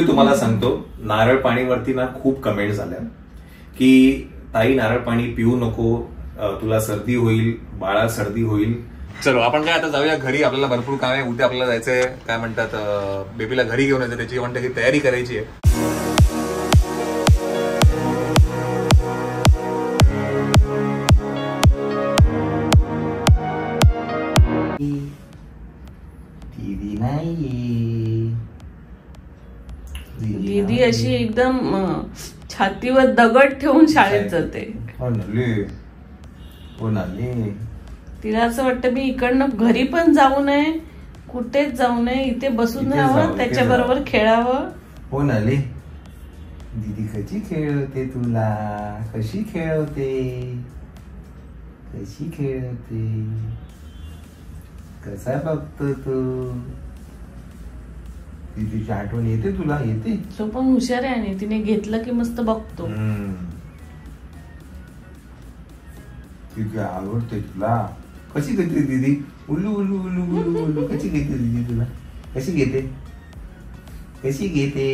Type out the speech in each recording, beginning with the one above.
तत्पूर्वी तुम्हाला सांगतो, नारळ पाणीवरती ना खूप कमेंट्स आल्या की ताई नारळ पाणी पिऊ नको, तुला सर्दी होईल, बाळा सर्दी होईल. चलो आपण काय आता जाऊया घरी, आपल्याला भरपूर काम आहे. उद्या आपल्याला जायचंय, काय म्हणतात, बेबीला घरी घेऊन यायचं, त्याची म्हणतात की तयारी करायची आहे. दीदी अशी एकदम छातीवर दगड ठेवून शाळेत जाते. तिला असं वाटतं मी इकडनं घरी पण जाऊ नये, कुठेच जाऊ नये, इथे बसून राहावं, त्याच्या बरोबर खेळावं. हो ना ले, दीदी कशी खेळवते तुला, कशी खेळवते, कशी खेळवते, कसा बघतो तू. दीदीची आठवण येते तुला? येते. तो पण हुशार आहे आणि तिने घेतलं की मस्त बघतो. दीदी आवडते तुला. कशी घेते दीदी? उल्लू उल्लू उल्लू उल्लू उल्लू. कशी घेते दीदी तुला? कशी घेते, कशी घेते,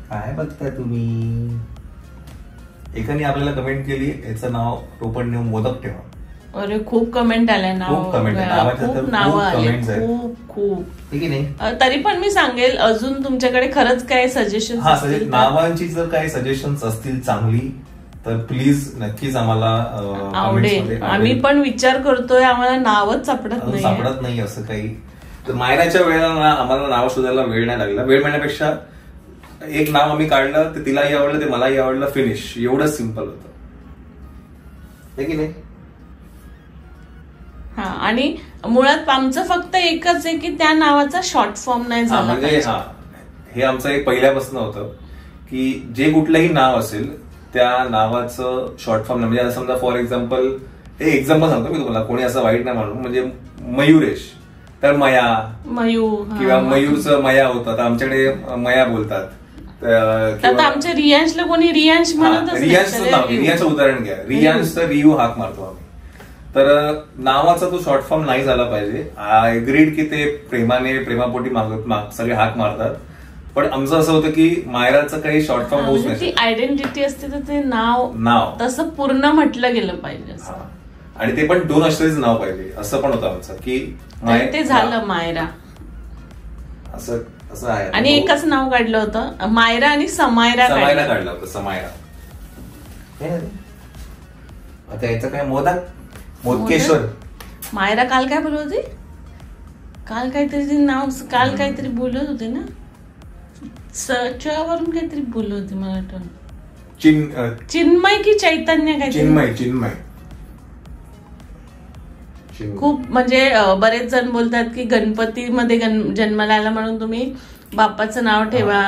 काय बघता तुम्ही? एकाने आपल्याला कमेंट केली, याचं नाव टोपण नेऊन मोदक ठेवा. अरे खूप कमेंट आल्या, खूप कमेंट, खूप नाव आले, खूप खूप. तरी पण मी सांगेल, अजून तुमच्याकडे खरंच काय सजेशन, नावांची जर काही सजेशन्स असतील चांगली तर प्लीज नक्कीच आम्हाला आवडेल. आम्ही पण विचार करतोय, आम्हाला नावच सापडत नाही असं काही. तर मायराच्या वेळेला ना आम्हाला नाव शोधायला वेळ नाही लागला. वेळ म्हणण्यापेक्षा एक नाव आम्ही काढलं, ते तिलाही आवडलं, ते मलाही आवडलं, फिनिश. एवढंच सिम्पल होतं की नाही? हा, आणि मुळात आमचं फक्त एकच आहे की त्या नावाचा शॉर्ट फॉर्म नाही झाला. म्हणजे हे आमचं एक पहिल्यापासून होतं की जे कुठलंही नाव असेल त्या नावाचं शॉर्ट फॉर्म, म्हणजे समजा फॉर एक्झाम्पल, हे एक्झाम्पल सांगतो मी तुम्हाला, कोणी असं वाईट नाही म्हणून. म्हणजे मयुरेश तर मया, किंवा मयूरचं मया होतं, तर आमच्याकडे मया बोलतात. आमच्या रियांशला कोणी रियांश म्हणत, रियांशचं उदाहरण घ्या. रियांश तर रियू हाक मारतो आम्ही. तर नावाचा तो शॉर्ट फॉर्म नाही झाला पाहिजे. आय एग्रीड की ते प्रेमापोटी सगळे हाक मारतात, पण आमचं असं होतं की मायराचं काही शॉर्ट फॉर्म होऊच नाही. ती आयडेंटिटी असते तर ते नाव तसं पूर्ण म्हटलं गेलं पाहिजे, आणि ते पण 2 अक्षराचं नाव पाहिजे, असं पण होतं आमचं की ते झालं मायरा असं आहे. आणि एकच नाव काढलं होतं, मायरा आणि समायरा काढलं होतं. समायरा. आता याचं काय मोदकेश्वर. मायरा काल काय बोलत होती? काल काहीतरी नाव, काल काहीतरी बोलत होते ना, वरून काहीतरी बोलत होती, मला आठवण. चिन्मय की चैतन्य काय? चिन्मय. खूप म्हणजे बरेच जण बोलतात की गणपतीमध्ये जन्माला आला म्हणून तुम्ही बाप्पाचं नाव ठेवा.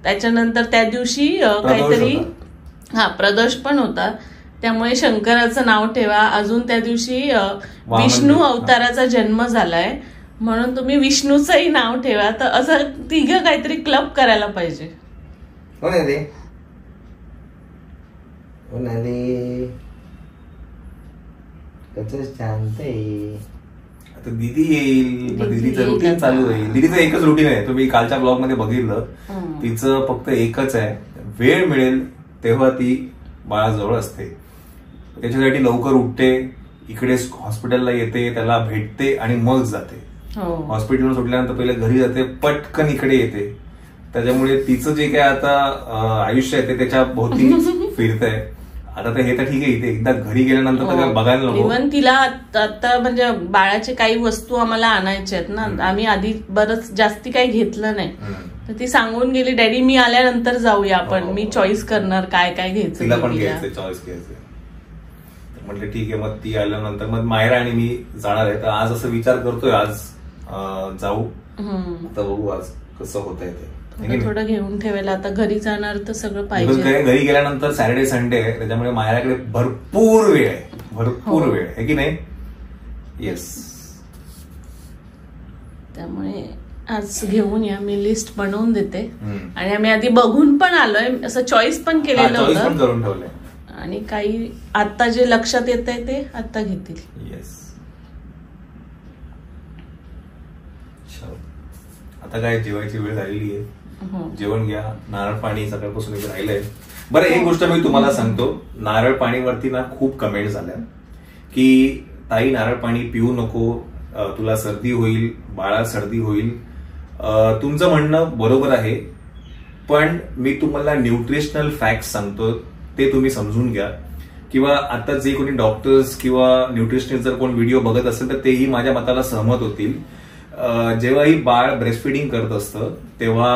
त्याच्यानंतर त्या दिवशी काहीतरी प्रदोष पण होता, त्यामुळे शंकराचं नाव ठेवा. अजून त्या दिवशी विष्णू अवताराचा जन्म झालाय म्हणून तुम्ही विष्णूचंही नाव ठेवा. तर असं तिघं काहीतरी क्लब करायला पाहिजे. हो ना रे, शांत आहे. आता दीदी येईल, दीदीचं रुटीन चालू होईल. दीदीचं एकच रुटीन आहे, तुम्ही कालच्या ब्लॉग मध्ये बघितलं. तिचं फक्त एकच आहे, वेळ मिळेल तेव्हा ती बाळाजवळ असते. त्याच्यासाठी लवकर उठते, इकडे हॉस्पिटलला येते, त्याला भेटते आणि मग जाते. हॉस्पिटलवर सुटल्यानंतर पहिले घरी जाते, पटकन इकडे येते. त्याच्यामुळे तिचं जे काय आता आयुष्य आहे ते त्याच्या भोवती फिरतंय. आता हे तर ठीक आहे, इथे एकदा घरी गेल्यानंतर तर बघायला नको. इव्हन तिला आता म्हणजे बाळाचे काही वस्तू आम्हाला आणायच्या आहेत ना, आम्ही आधी बरंच जास्ती काही घेतलं नाही, तर ती सांगून गेली, डॅडी मी आल्यानंतर जाऊया आपण, मी चॉईस करणार काय काय घ्यायचं. तिला पण घ्यायचंय, चॉईस घ्यायचंय. म्हटलं ठीक आहे, मग ती आल्यानंतर मग मायरा आणि मी जाणार आहे. तर आज असं विचार करतोय, आज जाऊ. आता बघू आज कसं होत आहे ते. थोडं घेऊन ठेवायला, आता घरी जाणार तर सगळं पाहिजे. घरी गेल्यानंतर सॅटर्डे संडे आहे, त्याच्यामुळे मायराकडे भरपूर वेळ आहे की नाही? येस. त्यामुळे आज घेऊन या, मी लिस्ट बनवून देते. आणि आम्ही आधी बघून पण आलोय, असं चॉईस पण केलेलं होतं, करून ठेवलंय. आणि काही आता जे लक्षात येत आहे ते आता घेतील. येस. आता काय जेवायची वेळ झालेली आहे, जेवण घ्या. नारळ पाणी सकाळपासून इथे राहिलंय. बरं, एक गोष्ट मी तुम्हाला सांगतो, नारळ पाणीवरती ना खूप कमेंट झाल्या की ताई नारळ पाणी पिऊ नको, तुला सर्दी होईल, बाळा सर्दी होईल. तुमचं म्हणणं बरोबर आहे, पण मी तुम्हाला न्यूट्रिशनल फॅक्ट्स सांगतो, ते तुम्ही समजून घ्या. किंवा आता जे कोणी डॉक्टर्स किंवा न्यूट्रिशनिस्ट जर कोण व्हिडिओ बघत असेल तर तेही माझ्या मताला सहमत होतील. जेव्हाही बाळ ब्रेस्टफीडिंग करत असतं तेव्हा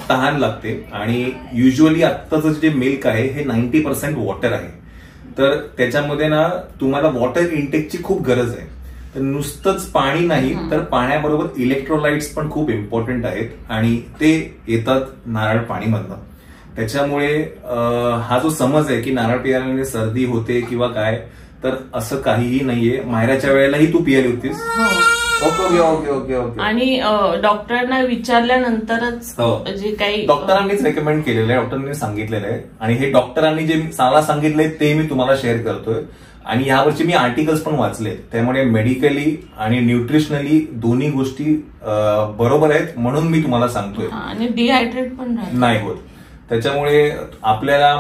तहान लागते आणि युजली आत्ताचं जे मिल्क आहे हे 90% वॉटर आहे. तर त्याच्यामध्ये ना तुम्हाला वॉटर इंटेकची खूप गरज आहे. तर नुसतंच पाणी नाही तर पाण्याबरोबर इलेक्ट्रोलाइट्स पण खूप इम्पॉर्टंट आहेत आणि ते येतात नारळ पाणीमधनं. त्याच्यामुळे हा जो समज आहे की नारळ पिल्याने सर्दी होते किंवा काय, तर असं काहीही नाहीये. मायराच्या वेळेलाही तू पियाली होतीस. Okay okay okay okay. आणि डॉक्टरांना विचारल्यानंतरच जे काही डॉक्टरांनीच रेकमेंड केलेलं आहे, डॉक्टरांनी सांगितलेलं आहे. आणि हे डॉक्टरांनी जे मला सांगितलंय ते मी तुम्हाला शेअर करतोय. आणि यावरची मी आर्टिकल्स पण वाचले, त्यामुळे मेडिकली आणि न्यूट्रिशनली दोन्ही गोष्टी बरोबर आहेत म्हणून मी तुम्हाला सांगतोय. आणि डिहायड्रेट पण नाही होत. त्याच्यामुळे आपल्याला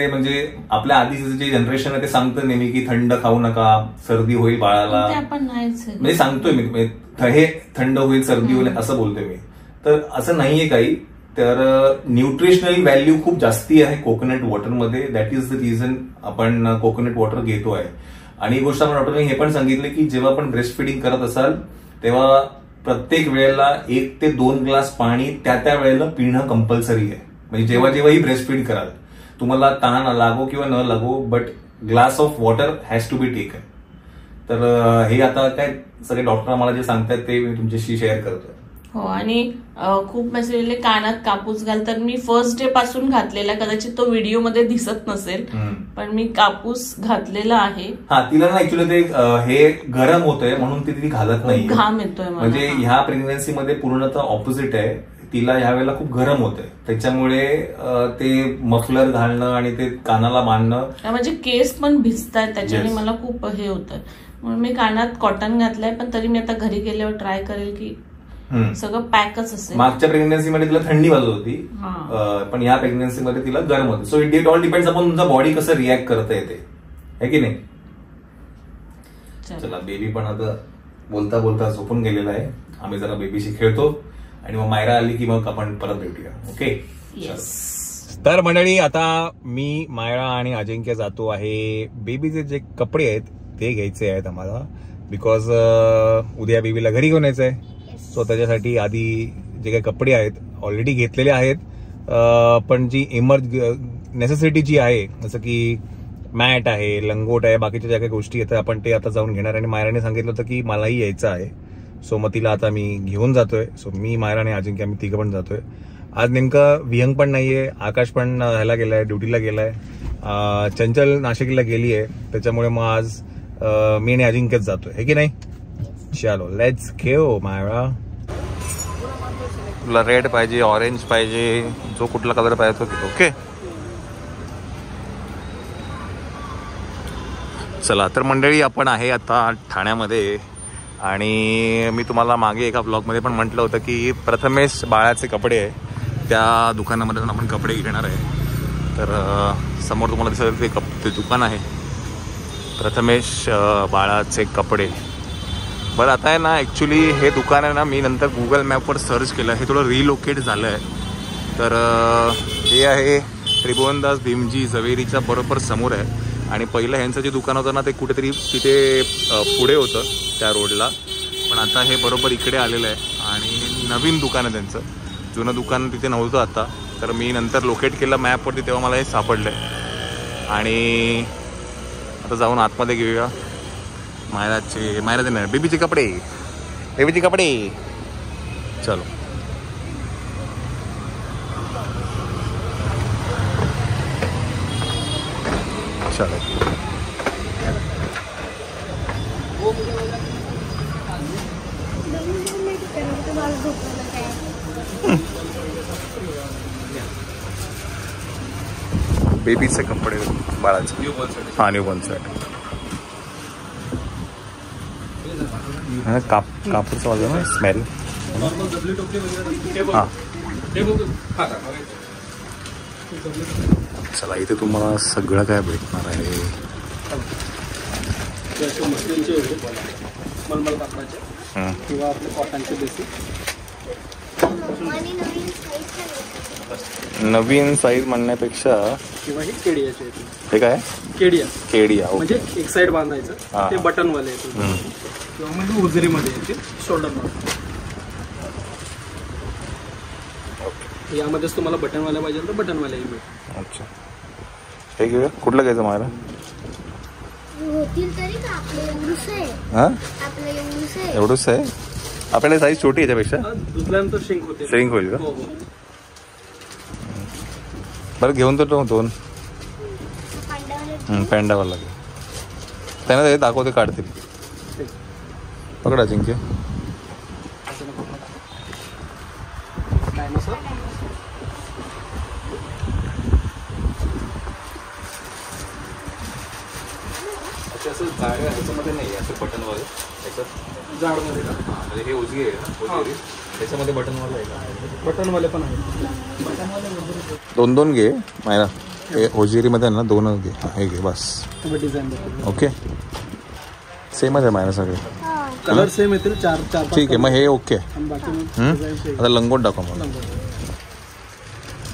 म्हणजे आपल्या आधीचं जे जनरेशन आहे ते सांगतं नेहमी की थंड खाऊ नका, सर्दी होईल बाळाला. म्हणजे सांगतोय मी, हे थंड होईल, सर्दी होईल असं बोलतोय मी. तर असं नाहीये काही. तर न्यूट्रिशनल व्हॅल्यू खूप जास्ती आहे कोकोनट वॉटरमध्ये. दॅट इज द रिझन आपण कोकोनट वॉटर घेतो आहे. आणि ही गोष्ट आपण डॉक्टरने हे पण सांगितले की जेव्हा आपण ब्रेस्ट फिडिंग करत असाल तेव्हा प्रत्येक वेळेला 1 ते 2 ग्लास पाणी त्या वेळेला पिणं कंपल्सरी आहे. म्हणजे जेव्हाही ब्रेस्ट फीड कराल, तुम्हाला तहान लागो किंवा न लागो, but glass of water has to be taken. तर हे आता काय सगळे डॉक्टर मला जे सांगतात ते मी तुमच्याशी शेअर करतोय. हो. आणि खूप मेसेज कानात कापूस घाल, तर मी फर्स्ट डे पासून घातलेला, कदाचित तो व्हिडिओ मध्ये दिसत नसेल पण मी कापूस घातलेला आहे. हा, तिला ना ऍक्च्युली ते हे गरम होतंय म्हणून ती घालत नाही, घाम येतोय. म्हणजे ह्या प्रेग्नन्सीमध्ये पूर्णतः ऑपोजिट आहे. तिला ह्या वेळेला खूप गरम होतंय, त्याच्यामुळे ते मफलर घालणं आणि ते कानाला बांधणं, म्हणजे केस पण भिजतायत त्याच्याने मला खूप हे होतं. म्हणून मी कानात कॉटन घातलंय, पण तरी मी आता घरी गेल्यावर ट्राय करेल की सगळं पॅकच असेल. मागच्या प्रेग्नन्सीमध्ये तिला थंडी वाजत होती, पण ह्या प्रेग्नन्सीमध्ये तिला गरम होते. So it all depends upon तुमचा बॉडी कसं रिॲक्ट करता येते, है की नाही. चला, बेबी पण आता बोलता बोलता झोपून गेलेला आहे. आम्ही जरा बेबीशी खेळतो आणि मग मायरा आली की मग आपण परत भेटूया. ओके. तर मंडळी, आता मी, मायरा आणि अजिंक्य जातो आहे. बेबीचे जे कपडे आहेत ते घ्यायचे आहेत आम्हाला, बिकॉज उद्या बेबीला घरी घेऊन यायचं आहे. सो त्याच्यासाठी आधी जे काही कपडे आहेत ऑलरेडी घेतलेले आहेत, पण जी नेसेसिटी जी आहे, जसं की मॅट आहे, लंगोट आहे, बाकीच्या ज्या काही गोष्टी आहेत आपण ते आता जाऊन घेणार. आणि मायराने सांगितलं होतं की मलाही यायचं आहे, सो मग तिला आता मी घेऊन जातोय. सो मी, मायरा आणि अजिंक्य आम्ही तिघं पण जातोय. आज नेमकं विहंग पण नाहीये, आकाश पण ह्याला गेलाय, ड्युटीला गेलाय, चंचल नाशिकला गेली आहे. त्याच्यामुळे मग आज मी आणि अजिंक्यच जातोय, हे की नाही. चलो लेट्स गो. मायरा, तुला रेड पाहिजे, ऑरेंज पाहिजे, जो कुठला कलर पाहिजे तो घेतो. ओके. चला, तर मंडळी आपण आहे आता ठाण्यामध्ये. आणि मी तुम्हाला मागे एका ब्लॉगमध्ये पण म्हटलं होतं की प्रथमेश बाळाचे कपडे आहे, त्या दुकानामध्ये आपण कपडे घेणार आहे. तर समोर तुम्हाला दिसेल ते दुकान आहे, प्रथमेश बाळाचे कपडे. बरं, आता आहे ना, ॲक्च्युली हे दुकान आहे ना, मी नंतर गुगल मॅपवर सर्च केलं, हे थोडं रिलोकेट झालं आहे. तर हे आहे त्रिभुवनदास भीमजी झवेरीच्या बरोबर समोर आहे. आणि पहिलं ह्यांचं जे दुकान होतं ना ते कुठेतरी तिथे पुढे होतं त्या रोडला, पण आता हे बरोबर इकडे आलेलं आहे. आणि नवीन दुकान आहे त्यांचं, जुनं दुकान तिथे नव्हतं आता. तर मी नंतर लोकेट केलं मॅपवरती, तेव्हा मला हे सापडलं आहे. आणि आता जाऊन आतमध्ये घेऊया मायराचे नाही, बेबीचे कपडे. चलो. चलो. बेबीचे कपडे बाळाचे, हा न्यूबॉर्न सेट. कापूरचा वाजव ना, स्मेल. हां चला, इथे तुम्हाला सगळं काय भेटणार आहे. किंवा आपले कॉटनचे बेसिक. नवीन साईज म्हणण्यापेक्षा किंवा हे केडियाचे येते. हे काय केडिया केडिया म्हणजे एक साइड बांधायचं ते बटनवाले येते. किंवा म्हणजे उजरीमध्ये येते शोल्डर. यामध्येच तुम्हाला बटनवाल्या पाहिजे तर बटनवाल्याही मिळेल. अच्छा, हे घेऊया. कुठलं घ्यायचं मला? एवढंच आहे आपल्याला. साईज छोटी याच्यापेक्षा दुसऱ्यानंतर श्रिंक होईल का? बरं घेऊन तर दोन पॅन्डावाला त्यांना ते दाखवते, काढतील. पकडा जिंके. असं जाड्या ह्याच्यामध्ये नाही, असं बटनवाले याच्यात जाडमध्ये म्हणजे हे उजगी आहे ना, उजगी त्याच्यामध्ये बटनवाले आहे का? बटनवाले पण आहेत. दोन घे मायरा. हे होजिरीमध्ये ना 2 घे. हे घे बस. डिझाईन ओके, सेमच आहे मायरा सगळे. कलर सेम येतील. 4 ठीक आहे, मग हे ओके. आता लंगोट दाखव मला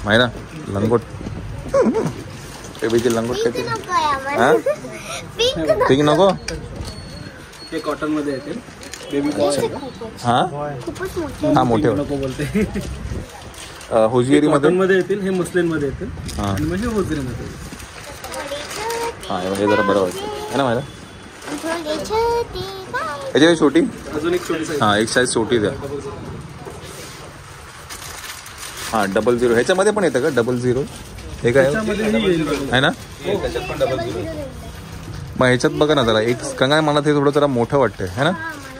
मायरा. लंगोट बेबीची लंगोट पिंक नको. हे कॉटन मध्ये येतील. Baby boy. हा मोठे नको बोलते. होजिरी मध्ये येतील. हे मुस्लिम मध्ये येतील आणि म्हणजे होजरी मध्ये. हा हे जरा बरं वाटतं है ना मायरा. याची छोटी अजून एक छोटी साईज. हा एक साईज छोटी द्या. हा 00 ह्याच्यामध्ये पण येतं का 00? हे काय आहे ना? त्याच्यात पण 00. मग ह्याच्यात बघा ना जरा एक कंगाय मला ते थोडं जरा मोठं वाटतंय है ना.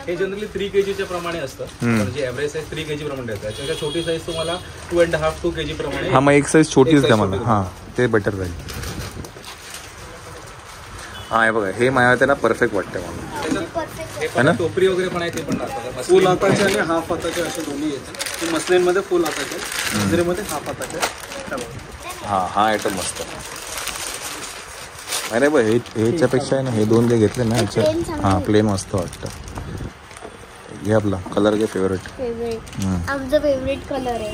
हे जनरली 3 kg प्रमाणे असतं. म्हणजे एव्हरेज साईज 3 kg प्रमाणे येतं. त्याच्या छोटी साईज तुम्हाला 2.5-2 kg प्रमाणे. हा मग एक साईज छोटीच द्या मला. हा ते बेटर राहील. हा हे बघा, हे माझ्या त्याला परफेक्ट वाटतंय मला. ना टोपरी वगैरे पण आहे ते पण राहतात. फुल हाताचे आणि हाफ हाताचे असे दोन्ही येतात. ते मस्लिनमध्ये फुल हाताचे, होजरीमध्ये हाफ हाताचे. हा हा आयटम मस्त. अरे बघ, ह्याच्यापेक्षा आहे ना हे 2 जे घेतले ना ह्याच्या. हा प्लेन मस्त वाटतं. घे आपला कलर घे. फेवरेट आमचा फेवरेट कलर आहे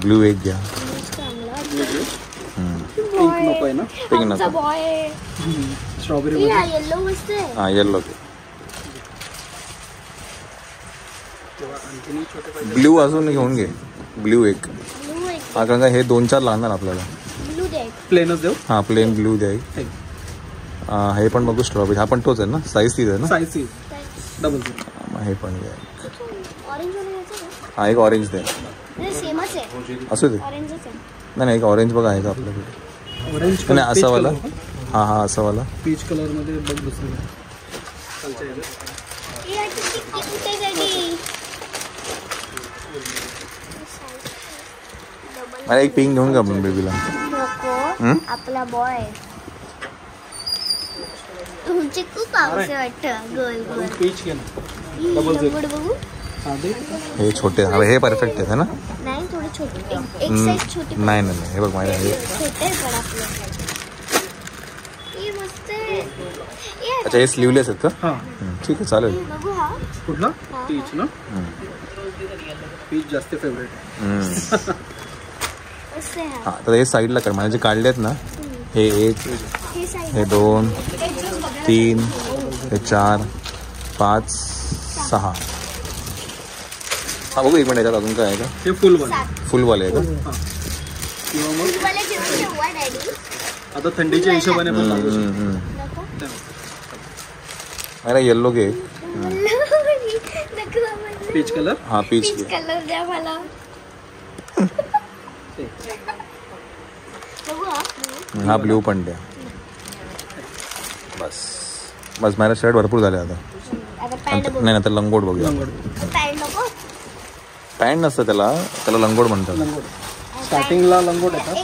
ब्लू. एक घ्या. पिंक नको आहे ना? पिंक नको. बॉय स्ट्रॉबेरी येलो मस्त आहे. हा येल्लो घे. ब्ल्यू अजून घेऊन घे. ब्ल्यू एक. हा कारण का हे 2-4 लागणार आपल्याला. ब्लू दे. प्लेनच देऊ. हा प्लेन ब्ल्यू द्या. हे पण बघू स्ट्रॉबेरी. हा पण तोच आहे ना, साईज तीच आहे ना. साईज 00. हे पण द्या. ऑरेंज हा एक ऑरेंज द्या. सेमच आहे. असू दे. ऑरेंजच आहे. नाही एक ऑरेंज बघा आहे का आपल्याकडे? ऑरेंज नाही असा वाला. हा असा वाला. पीच कलर मध्ये बघ दुसरं. मला एक पिंक घेऊन का आपण बेबीला? आपला बॉय तुमचे खूप आवडते वाटतं. गोल गोल पीच घे ना. बघू. हे छोटे. हे परफेक्ट आहे ना? नाही थोडे छोटे. एक साईज छोटी. नाही हे बघ माझ्या हे छोटे पण आपल्या. हे मस्त आहे. अच्छा हे स्लीवलेस आहेत का? हा ठीक आहे चालेल. बघू. हा कुठला? पीच ना. पीच जास्त फेवरेट आहे. हा तर हे साईडला कर. म्हणजे काढले आहेत ना हे 1 हे 2 3 हे 4 5 6. हा बघू एक मिनिट. याच्यात अजून काय आहे का? हे फुलवाले आहे का? किंवा मग आता थंडीच्या हिशोबाने पण लागू अरे येल्लो घे. Peach colour. हा पीच कलर द्या मला. हा ब्ल्यू पण द्या. बस बस माझा शर्ट भरपूर झाले आता. नाही तर लंगोट बघूया. पॅन्ट नसतं त्याला लंगोट म्हणतात. स्टार्टिंगला लंगोट येतात.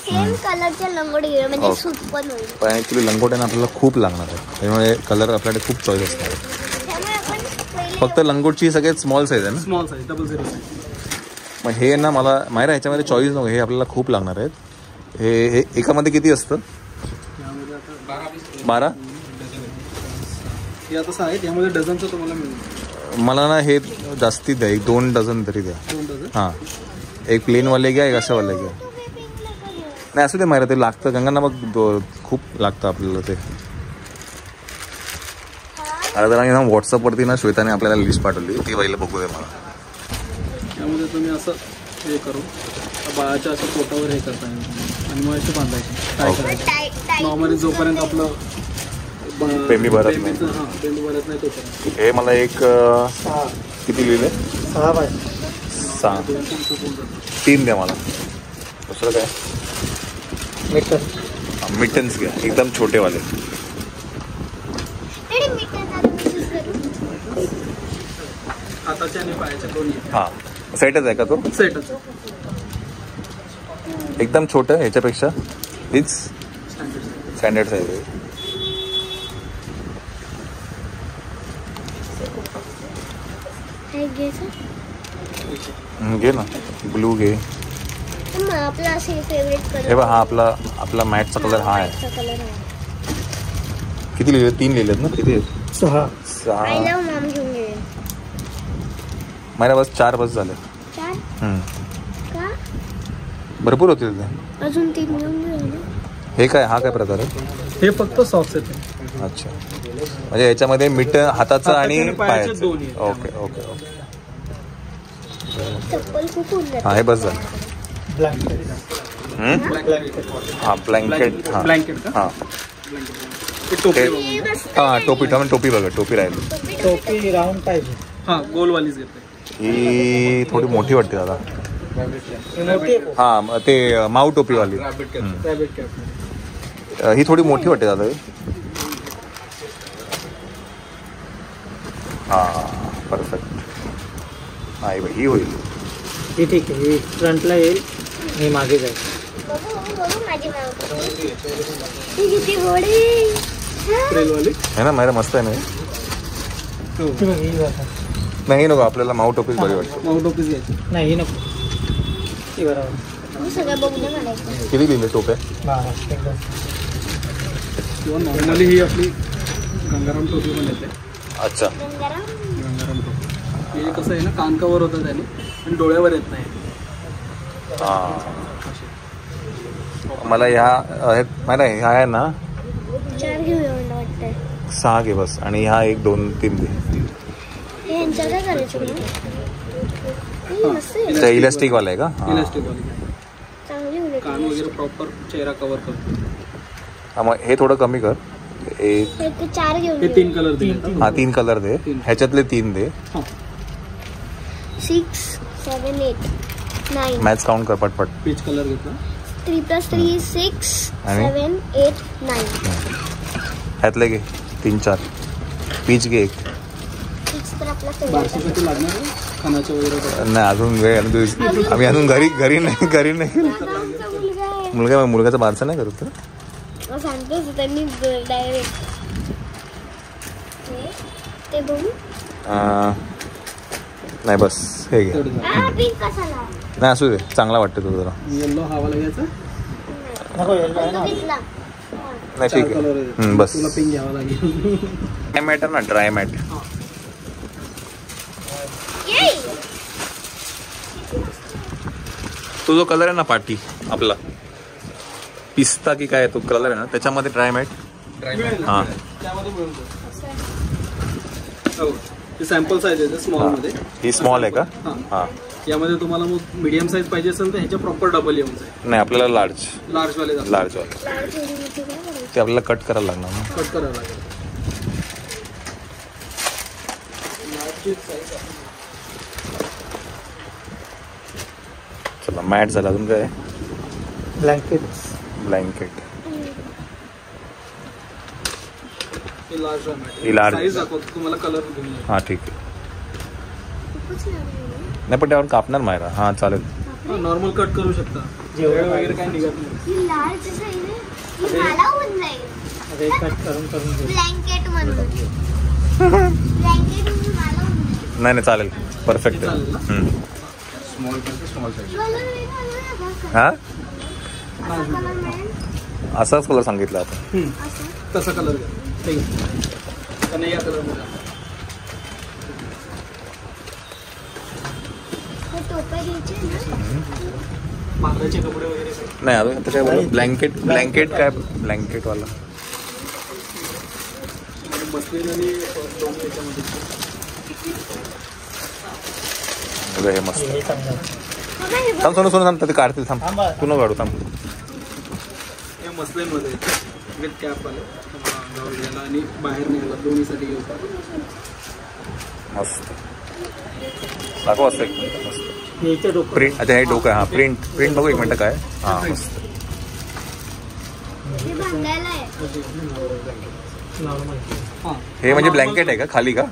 सेम कलरच्या लंगोट घेऊया म्हणजे सूट पण होईल. पण ऍक्च्युली लंगोट आहे ना आपल्याला खूप लागणार आहे. त्यामुळे कलर आपल्याकडे खूप चॉईस असणार. त्यामुळे आपण फक्त लंगोटची सगळ्यात स्मॉल साईज आहे ना. Small size 00 size. मग हे ना मला माहिती आहे ह्याच्यामध्ये चॉईस नको, हे आपल्याला खूप लागणार आहेत. हे एकामध्ये किती असतं? 12. हे आता 6 आहेत, यामध्ये डझनचं तुम्हाला मिळेल. मला ना हे जास्तीत द्या, 1-2 डझन तरी द्या. 2 डझन. हां, एक प्लेनवाले घ्या, एक अशावाले घ्या. नाही असू दे माहिती ते लागतं गंगांना, मग खूप लागतं आपल्याला ते. आता जरा ना व्हॉट्सअपवरती ना श्वेताने आपल्याला लिस्ट पाठवली, ती पहिलं बघू दे मला. त्यामध्ये तुम्ही असं हे करू बाळाच्या असं पोटावर हे करता आणि मग असे बांधायचे. काय करायचं नॉर्मली जोपर्यंत आपलं पेमी भरत नाही. हां, पेमी भरत नाही तोपर्यंत. हे मला एक किती लिहिले? 6 बाय 6. 3 द्या मला. दुसरं काय? मिटन्स घ्या, एकदम छोटेवाले. हाताच्या आणि पायाच्या दोन्ही. हां, सेटच आहे का तो? सेटच. एकदम छोटं, ह्याच्यापेक्षा हीच स्टँडर्ड साईज आहे. घे ना, ब्लू घे. आपला फेवरेट कलर हे बघ, हा आपला मॅटचा कलर हा आहे. किती लिहिले? 3 लिहिलेत ना? किती आहेत? 6. माझ्या बस 4 बस झाले. भरपूर होते ते. अजून 3 घेऊन. हे काय, हा काय प्रकार आहे? हे फक्त सॉक्स आहेत. अच्छा, म्हणजे याच्यामध्ये मिट हाताचं आणि पायाचं दोन्ही. Okay okay okay. चप्पल खूप उडलं. हा, हे बस झालं. हा, ब्लँकेट. हां ब्लँकेट का? हां, हां टोपी. टोपी बघा, टोपी राहिली. टोपी राऊंड पाहिजे. हां, गोलवालीच घेते. ही थोडी मोठी वाटते दादा. हां, ते माऊ टोपीवाली. ही थोडी मोठी वाटते दादा. हां, परफेक्ट. हा, ही होईल. ही ठीक आहे. ही फ्रंटला येईल, हे मागे जाईल. है ना, माझ्या मस्त आहे ना. नाही नको, आपल्याला माऊ टोपीच बरी वाटते. माऊ टोपीच घ्यायची. नाही नको. ती बरोबर. किती लिहिले टोप्या? किंवा नॉर्मली ही आपली गंगाराम टोपी पण येते. अच्छा, गंगाराम टोपी. हे कसं आहे ना, कान कवर होतं त्याने आणि डोळ्यावर येत नाही. हां, मला ह्या माहिती आहे, ह्या आहे ना 4 घेऊया वाटतंय. 6 घे बस, आणि ह्या 1 2 3 दे. काय करायचं? इलास्टिक वाला आहे का? इलास्टिक वाली कान वगैरे प्रॉपर चेहरा कव्हर करतो. हा, मग हे थोडं कमी कर. 4 घेऊन. हे 3 कलर दे. हा, 3 कलर दे. ह्याच्यातले 3 दे. 6 7 8 9. मॅच काउंट कर पटपट. पीच कलर घेतला. 3 + 3 6 7 8 9. ह्यातले घे 3-4. पीच घे 1. बारशीसाठी लागणार आहे खानाच्या वगैरे. नाही, अजून वेळ. आम्ही अजून घरी नाही. मुलगाचा बारसा नाही करत सांगतोच त्यांनी डायरेक्ट. ते बघू. नाही बस, हे घे. नाही, असू दे, चांगला वाटतं तुला जरा. येल्लो हवाला घ्यायचा. नाही, ठीक आहे. बस, तुला पिंक घ्यावा लागेल. ड्राय मॅट आहे ना, ड्राय मॅट. तो जो कलर आहे ना पाटी आपला पिस्ता की काय तो कलर आहे ना, त्याच्यामध्ये ड्राय मॅट. हां, सॅम्पल साईज आहे स्मॉल मध्ये. ही स्मॉल आहे का? हां, यामध्ये तुम्हाला मग मीडियम साईज पाहिजे असेल तर ह्याच्या प्रॉपर डबल येऊन जाईल. नाही, आपल्याला लार्ज वाले ते आपल्याला कट करायला लागणार ना. कट करायला लागेल. चला, मॅट झाला. अजून काय? ब्लँकेट. ही लार्ज साईज दाखवतो तुम्हाला, कलर. हां, ठीक आहे. नाही, पण त्यावर कापणार मायरा. हां, चालेल. नॉर्मल कट करू शकता. जेवढं वगैरे काय निघत नाही. ब्लँकेट म्हणून नाही चालेल, परफेक्ट आहे. Small size. हा असाच कलर सांगितला आपण. तसा कलर घ्या. या कलर मध्ये बांधायचे कपडे वगैरे नाही अजून आता काय बोलू. ब्लँकेट काय ब्लँकेटवाला बसलेलं आणि हे मस्त. थांब सोनू थांब, ते काढतील. थांब तू न काढू. थांब. हे मसलेमध्ये विथ कॅप आले अंगावर घ्यायला आणि बाहेर न्यायला दोन्हीसाठी घेऊ. मस्त दाखव असं एक मिनिट. मस्त प्रिंट. अच्छा हे डोकं. हा प्रिंट बघू एक मिनिट काय. हा मस्त. हे म्हणजे ब्लँकेट आहे का खाली का?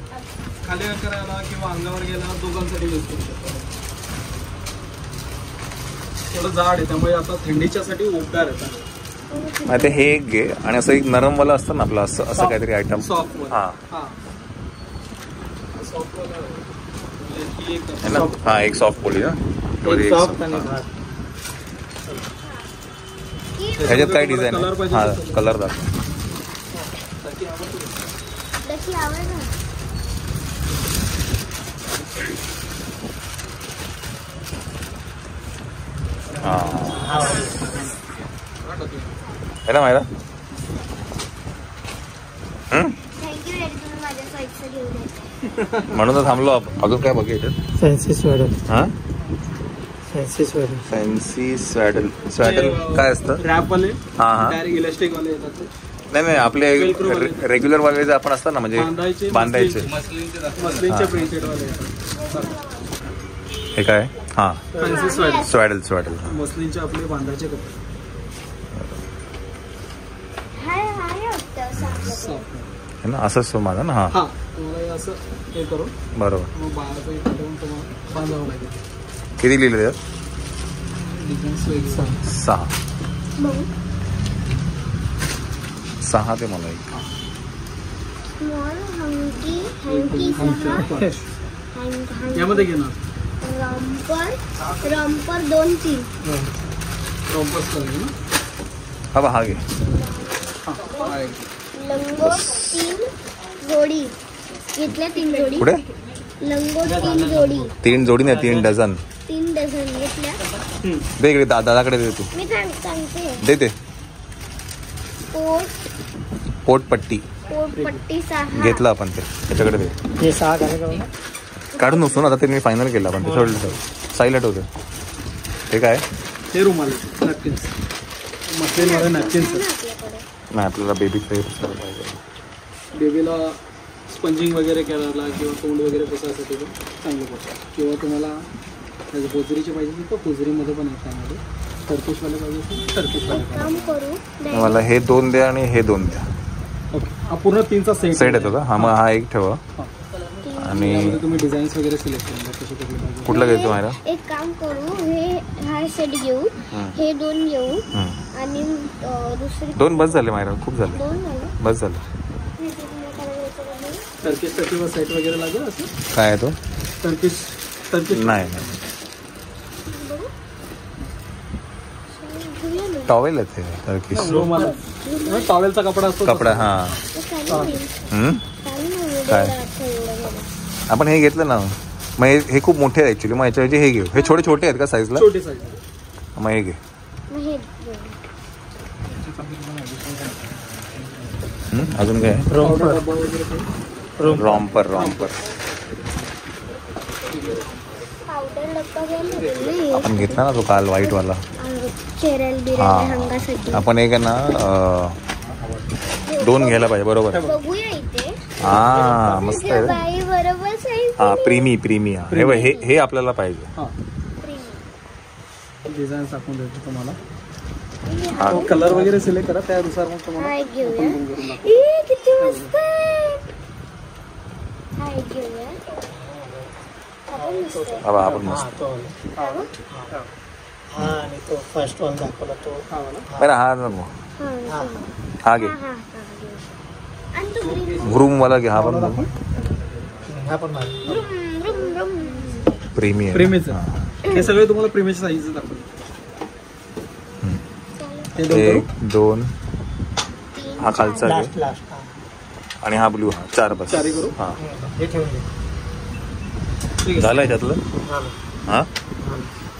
खाली करायला किंवा अंगावर गेला दोघांसाठी यूज करू शकतो. थोडं जाड आहे त्यामुळे आता थंडीच्या साठी उपकार येतात. आता हे एक घे आणि असं एक नरमवाला असतं ना आपलं असं काहीतरी आयटम. सॉफ्ट. हा हा एक सॉफ्ट पोली ना. ह्याच्यात काय डिझाईन आहे? हा कलर दाखव. है ना मायरा? म्हणून तर थांबलो आपण. अजून काय बघायचं? फॅन्सी स्वॅडल. हा फॅन्सी स्वॅडल काय असतं? रॅप वाले. हा डायरेक्ट इलास्टिक वाले येतात. नाही आपले रेग्युलर वाले जे आपण असतात ना म्हणजे बांधायचे मसलिनचे प्रिंटेड वाले येतात. हे काय? हा फॅन्सी स्वॅडल मसलिनचे आपले बांधायचे कपडे. है ना असंच तो माझा ना. हा तुम्हाला असं हे करून बरोबर. मग बाळाचं इथे ठेवून तुम्हाला बांधावं लागेल. किती लिहिलं त्यात? 6 ते मला एक. यामध्ये घेणार रॉम्पर 2-3 रॉम्पर्स करायचे ना. हा घे. लंगोट 3 जोडी घेतल्या. 3 जोडी पुढे लंगोट 3 जोडी. 3 जोडी नाही 3 डझन. 3 डझन घेतल्या. दे इकडे दादाकडे दे. तू मी सांगते. दे पोटपट्टी 6 घेतलं आपण. ते त्याच्याकडे दे. हे 6 काय काढून नसतो ना आता. ते मी फायनल केलं आपण. ते साईला ठेवतो. ते काय? हे रुमाल नॅपकिन्स. मसलिनमध्ये नॅपकिन्स नाही आपल्याला बेबी बेबीला स्पंजिंग वगैरे करायला किंवा तोंड वगैरे पुसायसाठी पण चांगलं पडतं. किंवा तुम्हाला पोजरीचे पाहिजे तर पोजरीमध्ये पण आहे. त्यामध्ये टर्किशवाले पाहिजे टर्किशवाले. मला हे 2 द्या आणि हे 2 द्या. ओके. हा पूर्ण 3चा सेट येतो का? हा मग हा एक ठेवा. आणि तुम्ही डिझाईन्स वगैरे सिलेक्ट करा कसे कुठले पाहिजे. कुठला घ्यायचं मायरा? एक काम करू. हा सेट घेऊ. हे 2 घेऊ आणि दुसरी 2 बस झाले मायरा. खूप झाले. 2 झाले. बस झालं. टर्किशचा किंवा सेट वगैरे लागेल असं. काय आहे तो? टर्किश नाही टॉवेल आहे ते टर्किश. टॉवेलचा कपडा असतो. कपडा. हा काय आपण हे घेतलं ना. मग हे खूप मोठे आहे ऍक्च्युली. मग याच्याऐवजी हे घेऊ. हे छोटे आहेत का साईजला? छोटी साईज. मग हे घे. अजून काय? रॉम्पर आपण घेतला ना तो काल व्हाईट वाला. हा आपण एक आहे ना 2 घ्यायला पाहिजे. बरोबर. हा मस्त आहे. हा प्रीमी. हे आपल्याला पाहिजे. डिझाईन टाकून देतो तुम्हाला. कलर वगैरे सिलेक्ट करा त्यानुसार मग तुम्हाला आपण मस्त. आणि तो फर्स्ट वन दाखवला तो. हा नको. हा घे. ग्रूम वाला घे. हा पण प्रेमी प्रेमीचं हे सगळे तुम्हाला प्रेमीच्या साईज दाखवतो. 1 2 हा खालचा आहे आणि हा ब्लू हा 4 बस. हा झालं याच्यातलं. हा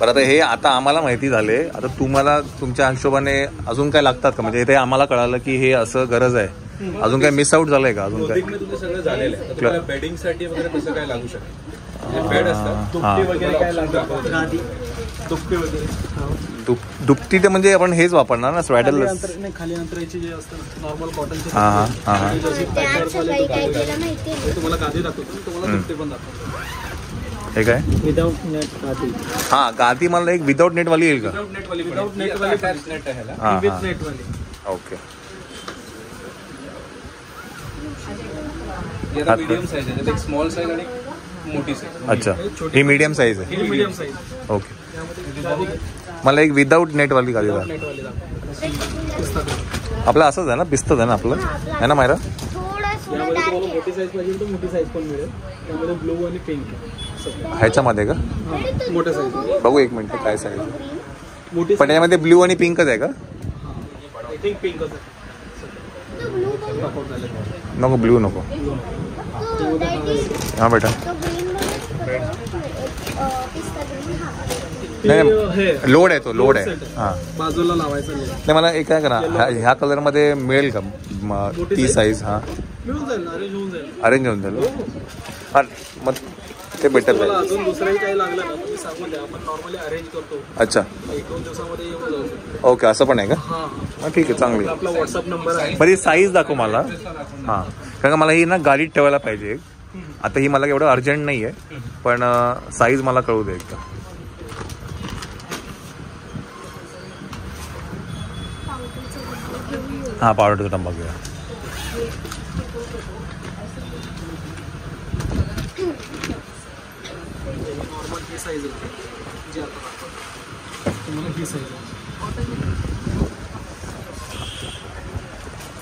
बरं आता हे आता आम्हाला माहिती झाले. आता तुम्हाला तुमच्या हिशोबाने अजून काय लागतात का? म्हणजे इथे आम्हाला कळालं की हे असं गरज आहे. अजून काय मिस आउट झालंय का? अजून काय सगळं झालेलं आहे. बेडिंग साठी वगैरे तसं काय लागू शकतं. बेड असतात दुपटी वगैरे काय लागतं. दुपटी वगैरे दुपटी ते म्हणजे आपण हेच वापरणार ना स्वेडल खाली अंतरायची जे असतं नॉर्मल कॉटनचे. तुम्हाला गादी दाखवतो तुम्हाला दुपटी पण दाखवतो. हे काय विदाउट नेट गादी. हा गादी मला एक विदाउट नेट वाली येईल का? विदाउट नेट वाली नेट आहे विथ नेट वाली. ओके मीडियम साईज आहे. एक स्मॉल साईज आणि मोठी साईज. अच्छा ही मीडियम साईज आहे. Medium size. ओके मला एक विदाउट नेट वाली गादी द्या. आपलं असंच आहे ना पिस्तच आहे ना आपलं आहे ना मायरा. मोठी साईज पाहिजे तर मोठी साईज पण मिळेल. त्यामध्ये ब्लू आणि पिंक ह्याच्यामध्ये का? मोठ्या साईज बघू एक मिनिट काय साईज मोठी. पण यामध्ये ब्ल्यू आणि पिंकच आहे का? आय थिंक पिंकच आहे. नको ब्ल्यू नको. हा बेटा नाही लोड आहे तो लोड आहे. हा बाजूला लावायचा नाही मला एक काय करा ह्या कलर मध्ये मिळेल का ती साईज? हा मिळून जाईल अरेंज होऊन जाईल. अरेंज होऊन जाईल. हा मग ते बेटर जाईल. अजून दुसरंही काही लागलं ना तुम्ही सांगून द्या. आपण नॉर्मली अरेंज करतो. अच्छा 1-2 दिवसामध्ये येऊन जाऊ शकतो. ओके असं पण आहे का? हां ठीक आहे चांगली. आपला व्हॉट्सअप नंबर आहे. बरी साईज दाखव मला. हां कारण का मला ही ना गाडीत ठेवायला पाहिजे. आता ही मला एवढं अर्जंट नाही आहे पण साईज मला कळू दे एकदा. हा पावडरचा डब्बा घेऊया. नॉर्मल ही साईज आहे जी आता तुम्हाला ही साईज आहे.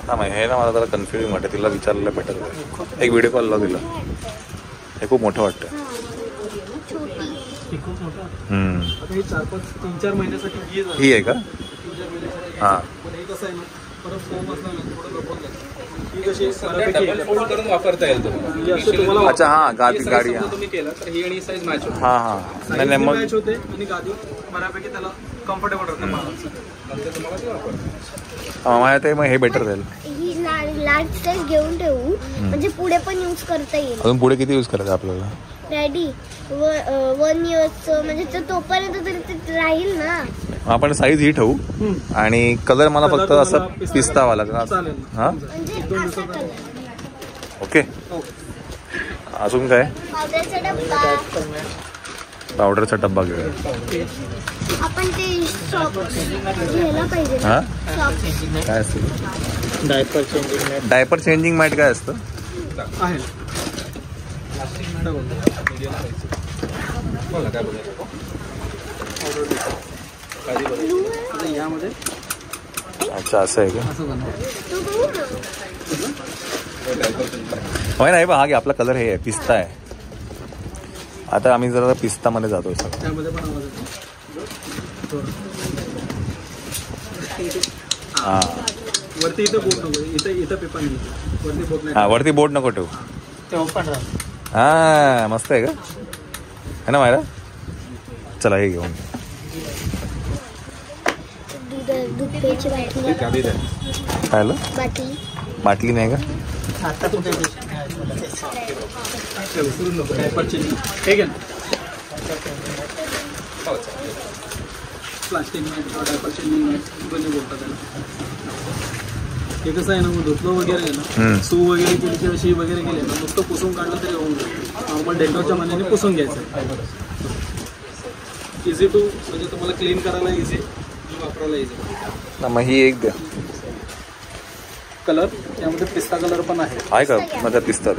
हां हे ना मला जरा कन्फ्युजिंग वाटतं. तिला विचारलेलं बेटर. एक व्हिडिओ कॉल लाव तिला. हे खूप मोठं वाटतं. आता हे 3-4 महिन्यासाठी ही आहे का? हां कसं आहे ना परत फॉर्म असला ना थोडं लपवून जातं. ही कशी डबल फोल्ड करून वापरता येईल तुम्हाला. अच्छा हां गाडी हां तुम्ही केलं तर ही आणि साईज मॅच होते. हां हां नाही मग मॅच होते आणि गादी बऱ्यापैकी त्याला कम्फर्टेबल राहतं. नंतर तुम्हाला ते वापरता. माझ्या ते मग हे बेटर जाईल. ही लार्ज साईज घेऊन ठेवू म्हणजे पुढे पण यूज करता येईल. अजून पुढे किती यूज करायचं आपल्याला? डॅडी 1 इयर्सचं म्हणजे तोपर्यंत तरी ते राहील ना. आपण साईज ही ठेवू आणि कलर मला फक्त असं पिस्तावाला का? हां म्हणजे असा कलर. ओके अजून काय? पावडरचा डब्बा. पावडरचा डब्बा घेऊया. आपण ते घ्यायला पाहिजे. हां काय असतं? डायपर चेंजिंग मॅट काय असतं? आहे यामध्ये. अच्छा असं आहे का? होय नाही बा हा घे आपला कलर हे आहे पिस्ता आहे. आता आम्ही जरा पिस्तामध्ये जातोय सगळं. त्यामध्ये पण आवाज येतो. हां वरती इथं बोट नको. इथं पेपर नाही. वरती बोट नाही. हां वरती बोट नको ठेवू. ते ओपन राहतं. हां मस्त आहे का? है ना मायरा? चला हे घेऊन. दूध प्यायची बाटली. काय बाटली नाही का? प्लास्टिक डायपर चेंजिंग दोन्ही बोलतात त्याला. हे कसं आहे ना मग धुतलं वगैरे आहे ना सू वगैरे केली किंवा शी वगैरे केली ना नुसतं पुसून काढलं तरी होऊन जाईल. नॉर्मल डेटॉलच्या मनाने पुसून घ्यायचं. इझी टू म्हणजे तुम्हाला क्लीन करायला इझी वापरायला इझी. मग ही एक द्या. कलर यामध्ये पिस्ता कलर पण आहे का? माझा पिस्ता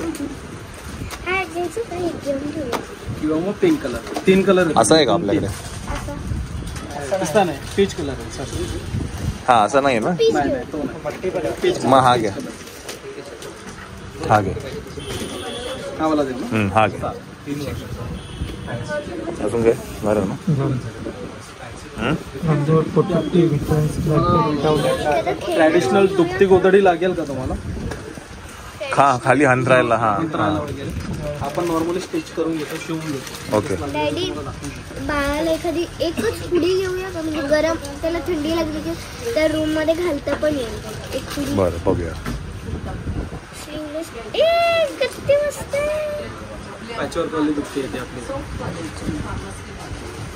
किंवा मग पिंक कलर. 3 कलर असं आहे का आपल्याकडे? पिस्ता नाही पीच कलर आहे. हा असं नाही ना? मग हा घ्या. हा घे. हा वाला देऊ ना. हा घे. अजून काय बरं ना. ट्रॅडिशनल दुपटी गोधडी लागेल का तुम्हाला? खाली हंतरायला. वगैरे आपण नॉर्मली स्टिच करून घेतो, शिवून घेतो. ओके. डॅडी बाळाला एखादी एकच पुडी घेऊया का, म्हणजे गरम त्याला थंडी लागली की त्या रूम मध्ये घालता पण येईल एक पुडी. बरं बघूया. किती मस्त पॅचवर्क वाली दुपटी येते आपली.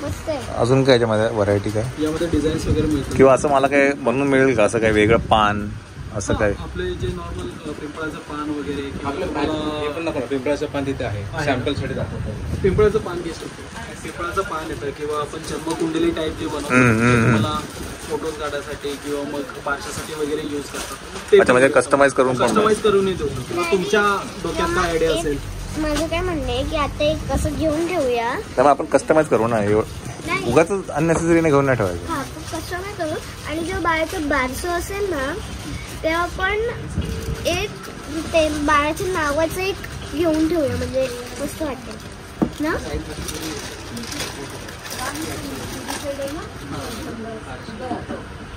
मस्त आहे. अजून काय याच्यामध्ये व्हरायटी काय? यामध्ये डिझाईन्स वगैरे मिळतील किंवा असं मला काय बनवून मिळेल का, असं काय वेगळं पान असं काय? आपले जे नॉर्मल पिंपळाचं पान वगैरे पिंपळाचं पान तिथे आहे, सॅम्पलसाठी दाखवतो. पिंपळाचं पान घेऊ शकतो. पिंपळाचं पान येतं किंवा आपण जन्मकुंडली टाईप जे बनवतो मला फोटोज काढायसाठी किंवा मग पार्शासाठी वगैरे यूज करतात. अच्छा, म्हणजे कस्टमाइज करूनही देऊ शकतो. किंवा तुमच्या डोक्यात काय आयडिया असेल. माझं काय म्हणणं आहे की आता एक कसं घेऊन ठेवूया, त्यामुळे आपण कस्टमाइज करू ना. उगाच अननेसेसरीने घेऊन नाही ठेवायचं. हा कस्टमाइज करू. आणि जेव्हा बाळाचं बारसं असेल ना तेव्हा आपण एक ते बाळाच्या नावाचं एक घेऊन ठेवूया, म्हणजे मस्त वाटेल ना.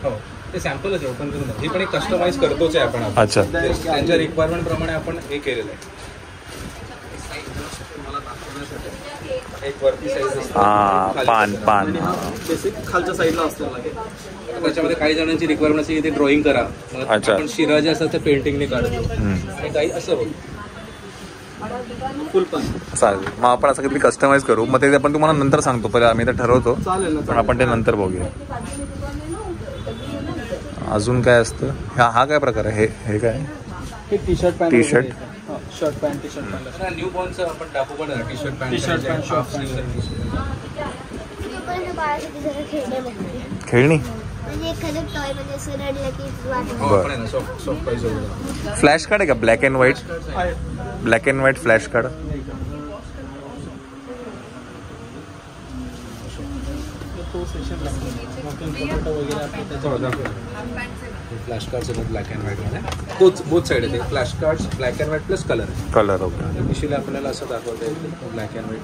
हो, ते सॅम्पलच आहे, ओपन करून. ही पण एक कस्टमाइज करतोच आहे आपण. अच्छा, त्यांच्या रिक्वायरमेंट प्रमाणे आपण हे केलेलं आहे. एक वरती साईज पान बेसिक खालच्या साईडला असतं लागेल. त्याच्यामध्ये काही जणांची रिक्वायरमेंट असते की ते ड्रॉइंग करा. अच्छा. आपण शिरा जे असतात ते पेंटिंगने काढतो आणि काही असं होतं फुल पान. चालेल, मग आपण असं काहीतरी कस्टमाइज करू. मग ते आपण तुम्हाला नंतर सांगतो. पहिले आम्ही तर ठरवतो, चालेल ना. पण आपण ते नंतर बघूया. अजून काय असतं? हा काय प्रकार आहे? हे काय? हे T shirt pant. T shirt, shirt pant, T shirt pant. New बॉर्नचं आपण टाकू पण टी शर्ट पॅन्ट, हाफ बाळासाठी जरा खेळणे बघते, खेळणी. म्हणजे एखादं टॉय म्हणजे असं रडलं की वाटतं. फ्लॅश कार्ड आहे का? Black and white. Black and white flash card. Flash card black and white मध्ये बोथ साईड आहे. Flash card black and white plus colour. Okay. Initially आपल्याला असं दाखवता येईल ब्लॅक अँड व्हाईट.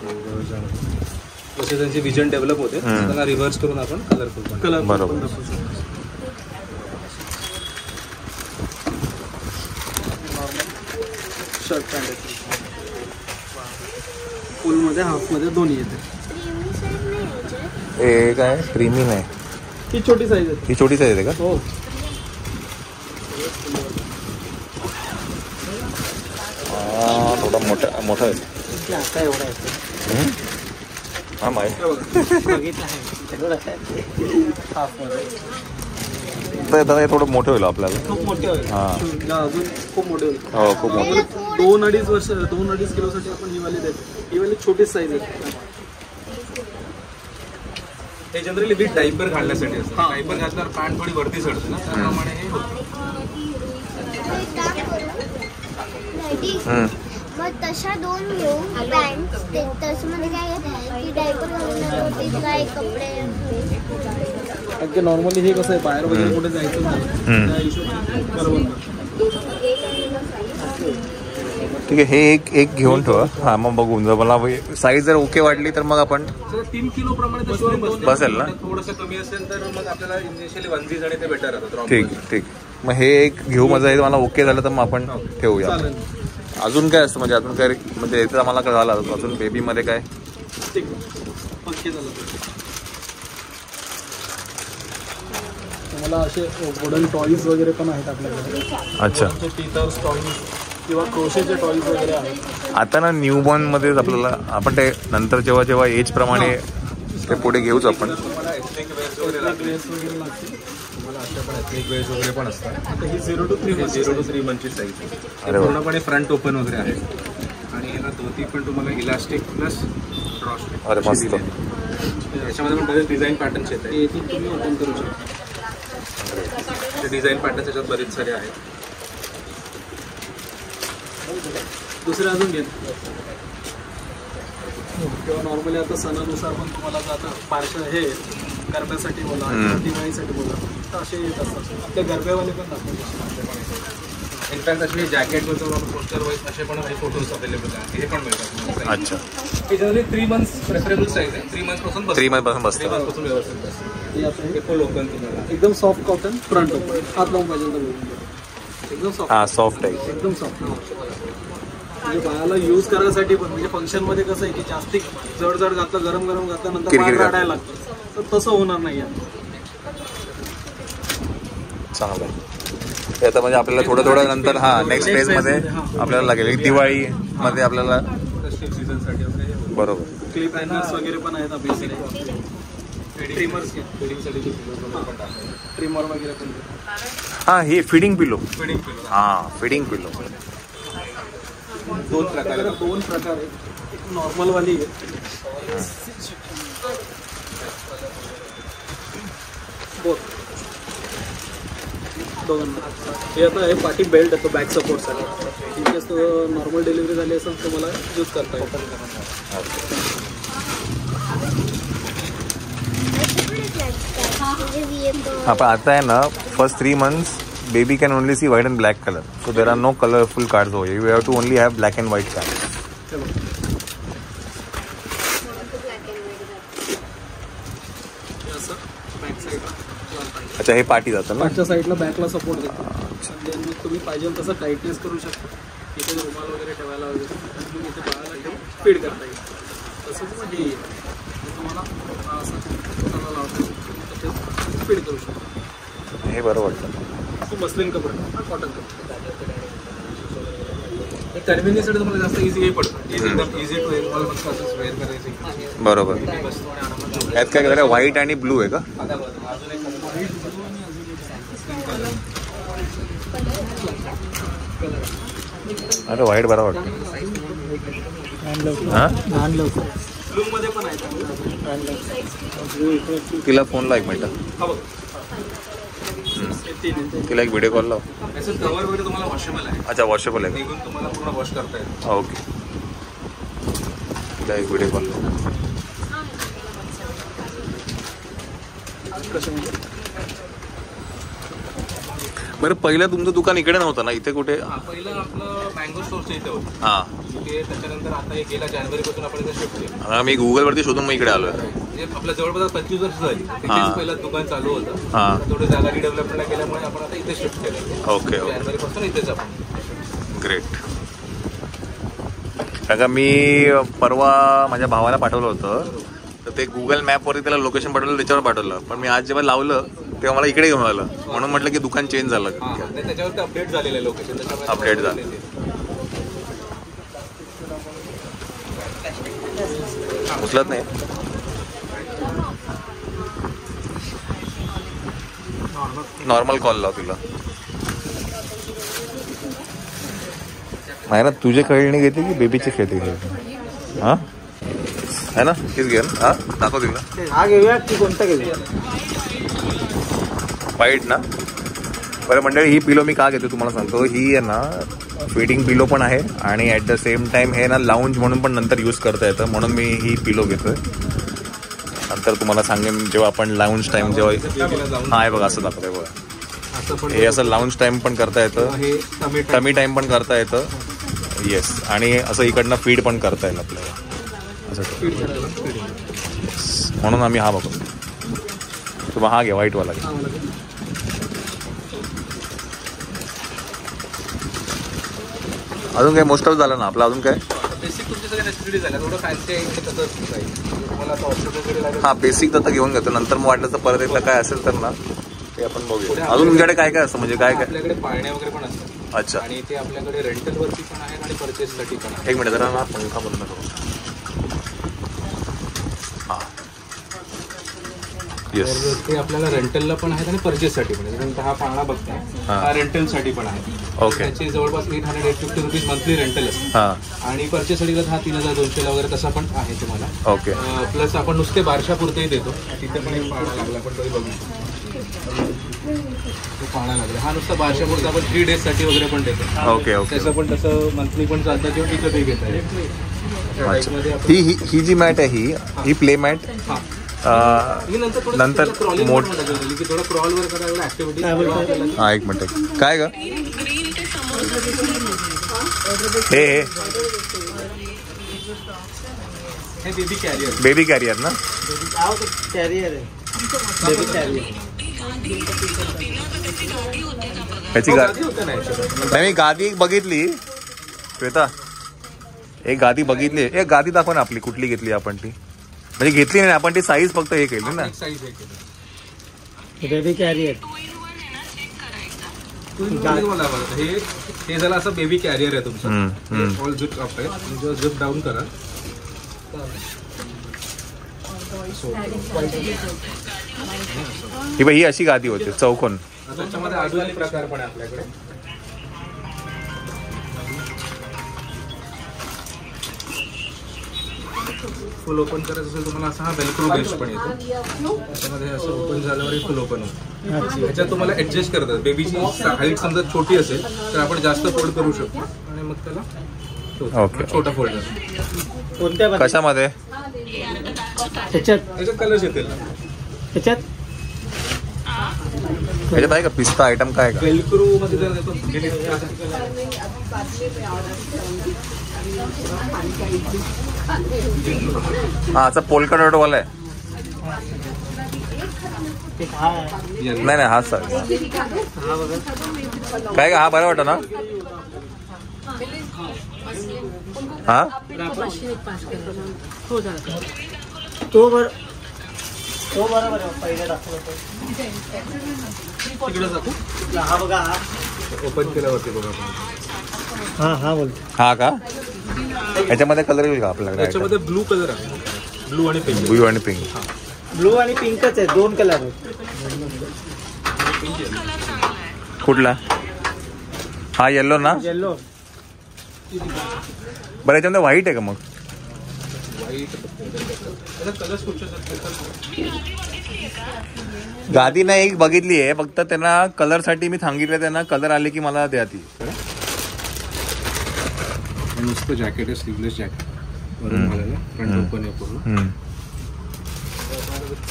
जसे त्यांचे विजन डेव्हलप होते त्यांना रिव्हर्स करून आपण कलरफुल बरोबर. शर्ट पॅन्ट फुल मध्ये, हाफ मध्ये दोन्ही येते. हे काय प्रीमियम आहे? ही छोटी साईज आहे. ही छोटी साईज आहे का? हो. थोडा मोठा आहे. आता एवढा आहे. हा माहिती दादा, थोडं मोठं होईल आपल्याला. खूप मोठे होईल. अजून खूप मोठे होईल. हो, खूप मोठे. 2-2.5 किलोसाठी आपण ही वाली देतो. ही वाली छोटीच साईज आहे. हे जनरली विथ डायपर घालण्यासाठी असतं. डायपर घातल्यावर पॅन्ट थोडी वरती चढते ना, त्याप्रमाणे हे मग तशा 2 घेऊ पॅन्ट. त्याच्यामध्ये काय की डायपर घालण्यासाठी काय कपडे. अगदी नॉर्मली हे कसं आहे, बाहेर वगैरे कुठे जायचं नाही त्या हिशोबाने बरोबर. ठीक आहे, हे एक घेऊन ठेवा. हा, मग बघून जर मला साईज जर ओके वाटली तर मग आपण 3 किलो प्रमाणे बसेल ना. थोडंसं कमी असेल तर मग आपल्याला इनिशियली वनपीस आणि ते बेटर राहतात. ठीक. मग हे एक घेऊ. माझं मला ओके झालं तर मग आपण ठेवूया. अजून काय असतं म्हणजे अजून काय म्हणजे याचं आम्हाला काय झालं अजून बेबीमध्ये काय? मला असे वुडन टॉईज वगैरे पण आहेत आपल्याकडे. अच्छा. टीथर्स टॉईज किंवा क्रोशेचे टॉईज वगैरे आहेत. आता ना न्यूबॉर्न मध्येच आपल्याला आपण ते नंतर जेव्हा एज प्रमाणे ते पुढे घेऊच आपण. ड्रेस वगैरे लागतील. वगैरे पण असतात. ही 0 to 3 मंथची साईज. अरे वा. पूर्णपणे फ्रंट ओपन वगैरे आहे. आणि याला धोती पण तुम्हाला इलास्टिक प्लस ड्रॉस्टिक. अरे मस्त. याच्यामध्ये पण बरेच डिझाईन पॅटर्न्स येत आहेत. तुम्ही ओपन करू शकता. डिझाईन पॅटर्न्स याच्यात बरेच सारे आहेत. दुसरे अजून घेत किंवा नॉर्मली आता सणानुसार पण तुम्हाला जातं पार्सल हे गरब्यासाठी बोला, दिवाळीसाठी बोला, तर असे येत असतात. आपल्या गरब्यावाले पण दाखवतात. इनफॅक्ट असे जॅकेट पोस्टर वाईज असे पण काही फोटोज अवेलेबल आहेत, हे पण मिळतात. अच्छा. हे जनरली 3 months प्रेफरेबल साईज आहे. 3 months पासून 3 months पासून बसतं. 3 months पासून व्यवस्थित बसतं. हे असं हे फुल ओपन तुम्हाला एकदम सॉफ्ट कॉटन, फ्रंट ओपन, हात लावून पाहिजे तर एकदम सॉफ्ट. हा सॉफ्ट आहे. एकदम सॉफ्ट. म्हणजे बाळाला यूज करायसाठी पण, म्हणजे फंक्शन मध्ये कसं आहे की जास्ती जड जड घातलं, गरम गरम घातलं नंतर बाळ काढायला लागतं, तर तसं होणार नाही. चांगलं आहे. ते आता म्हणजे आपल्याला थोडं थोडं नंतर नेक्स्ट फेज मध्ये आपल्याला लागेल. दिवाळी मध्ये आपल्याला सीझनसाठी वगैरे. बरोबर. क्लिप हँगर्स वगैरे पण आहेत आपल्याकडे. ट्रिमर्स, फिडिंगसाठी ट्रिमर वगैरे पण. हा हे फिडिंग पिलो. फिडिंग पिलो. हा फिडिंग पिलो. 2 प्रकार आहेत. 2 प्रकार आहेत. एक नॉर्मल वाली आहे. हे आता हे पाठी बेल्ट येतो बॅक सपोर्टसाठी. इन केस नॉर्मल डिलिव्हरी झाली असेल तर मला यूज करता येईल. हाँ पण आता है ना first 3 months baby can only see white and black color, so there are no colorful cards over here. You have to only have black and white cards. अच्छा हे पाठी जातं ना. मागच्या साईडला बॅकला सपोर्ट देतो. तुम्ही पाहिजे तसं टाईटनेस करू शकता. इथे रुमाल वगैरे ठेवायला वगैरे, तुम्ही इथे बाळाला ठेवून फीड करता येईल. तसंच मग हे तुम्हाला असं लावतो फीड करू शकता. हे बरं वाटतं. तो मस्लिन कपडा, कॉटन कपडा. कन्व्हिनियन्ससाठी तुम्हाला जास्त इझी पडतं. एकदम इझी टू वेअर, फक्त असंच वेअर करायचं. बरोबर. यात काय करायचं, व्हाईट आणि ब्लू आहे का? अरे व्हाईट बरा वाटतं. ब्लूमध्ये पण आहे. तिला फोन ला 1 मिनिट. तिला एक व्हिडिओ कॉल लाव. कव्हर वगैरे तुम्हाला वॉशेबल आहे. अच्छा वॉशेबल आहे. निघून तुम्हाला पूर्ण वॉश करता येईल. ओके. तिला एक व्हिडिओ कॉल लाव. बरं पहिलं तुमचं दुकान इकडे नव्हतं ना, इथे कुठे? पहिलं आपलं मँगो स्टोरच्या इथे होतं. हां. त्याच्यानंतर आता हे गेल्या जानेवारी पासून आपण इथे शिफ्ट केलं. मी गुगलवरती शोधून मग इकडे आलोय. आपल्या जवळपास 25 वर्ष झाली. पहिलं दुकान चालू होतं. हां. थोडी जागा रिडेव्हलपमेंट केल्यामुळे आपण आता इथे शिफ्ट केलं. ओके. जानेवारी पासून इथेच आपण. ग्रेट. कारण का मी परवा माझ्या भावाला पाठवलं होतं, तर ते गुगल मॅपवरती त्याला लोकेशन पाठवलं, त्याच्यावर पाठवलं. पण मी आज जेव्हा लावलं तेव्हा मला इकडे घेऊन आलं, म्हणून म्हटलं की दुकान चेंज झालं. त्याच्यावरती अपडेट झालेलं आहे लोकेशन. अपडेट झालं. उचलत नाही. नॉर्मल कॉल लाव तिला. नाही ना तुझे खेळणी घेते की बेबीचे खेळते घेते? हा है ना, हेच घे ना. हा दाखव तिला. हा घेऊया की कोणता घेऊया? वाईट ना. बरं मंडळी, ही पिलो मी का घेतो तुम्हाला सांगतो. ही आहे ना फिडिंग पिलो पण आहे आणि ॲट द सेम टाइम हे ना लाऊंज म्हणून पण नंतर यूज करता येतं, म्हणून मी ही पिलो घेतोय. नंतर तुम्हाला सांगेन जेव्हा आपण लाऊंज टाइम जेव्हा. हा आहे बघा असं दाखवतंय बघा. हे असं लाऊंज टाइम पण करता येतं, टमी टाइम पण करता येतं. येस. आणि असं इकडनं फीड पण करता येईल आपल्याला असं. म्हणून आम्ही हा बघतो. तुम्हाला हा घ्या व्हाईटवाला घ्या. अजून काय मोस्ट ऑफ झालं ना आपलं? अजून काय बेसिक तुमच्या सगळ्या नेसेसिटी झाल्या. थोडं फॅन्सी आहे तसंच काही तुम्हाला आता ऑप्शन वगैरे. हा बेसिक आता घेऊन घेतो. नंतर मग वाटलं तर परत एकदा काय असेल तर ना ते आपण बघूया. अजून तुमच्याकडे काय काय असतं म्हणजे काय काय? आपल्याकडे पाळण्या वगैरे पण असतात. अच्छा. आणि ते आपल्याकडे रेंटलवरती पण आहेत आणि परचेससाठी पण आहे. 1 मिनिट जरा ना पंखा बंद करू. हां येस. ते आपल्याला रेंटलला पण आहेत आणि परचेससाठी पण आहे. हा पाळणा बघताय, हा रेंटलसाठी पण आहे. ओके. त्याचे जवळपास 850 रुपीज मंथली रेंटल असते. आणि परचेससाठी हा 3200 वगैरे तसा पण आहे तुम्हाला. ओके. प्लस आपण नुसते बारशापुरतेही देतो. तिथे पण एक पाळणा लागला पण तरी बघू पाळणा लागला. हा नुसता बारशापुरता आपण 3 days साठी वगैरे पण देतो. Okay okay. त्याचं पण तसं मंथली पण चालतं किंवा विकतही घेता येईल. ही जी मॅट आहे ही प्ले मॅट. नंतर थोडं क्रॉल वर करायला ऍक्टिव्हिटी. हा 1 मिनिट काय ग? हे बेबी कॅरियर. बेबी कॅरियर ना. कॅरियर आहे. Baby carrier. त्याची नाही मी गादी एक बघितली श्वेता, एक गादी बघितली. एक गादी दाखव ना आपली, कुठली घेतली आपण ती, म्हणजे घेतली नाही आपण ती, साईज फक्त हे केली ना. Baby carrier. हे झालं असं बेबी कॅरियर आहे तुमचं. ऑल झिप अप आहे. झिप डाऊन करा. ही अशी गादी होते चौकोन. त्याच्यामध्ये अजून प्रकार पण आहे आपल्याकडे. फुल ओपन करायचं असेल तुम्हाला असा हा वेलक्रो बेस्ट पण येतो. त्याच्यामध्ये असं ओपन झाल्यावर फुल ओपन होतं. ह्याच्यात तुम्हाला ऍडजस्ट करतात. बेबीची हाईट समजा छोटी असेल तर आपण जास्त फोल्ड करू शकतो आणि मग त्याला ओके छोटा फोल्ड. कोणत्या कशामध्ये? त्याच्यात कलर्स येतील. त्याच्यात आहे का पिस्ता आयटम काय का? वेलक्रो मध्ये जर देतो हा असा पोलका डॉट वाला आहे. नाही हा सर काय का? हा बरा वाटत ना. हा तो बरोबर पहिले दाखवतो. तिकडे जातो. हा बघा, हा ओपन केल्यावरती बघा. हा बोलतो. हा का? याच्यामध्ये कलर येईल का आपल्याकडे? त्याच्यामध्ये ब्लू कलर आहे. ब्लू आणि पिंक. ब्लू आणि पिंक. ब्लू आणि पिंकच आहे, 2 कलर आहेत. कुठला? हा येल्लो ना. येल्लो. बरं याच्यामध्ये व्हाईट आहे का मग? गादी नाही एक बघितली आहे फक्त. त्यांना कलर साठी मी सांगितलं, त्यांना कलर आले की मला द्या ती. नुसतं जॅकेट आहे, स्लीवलेस जॅकेट. फ्रंट ओपन आहे पूर्ण.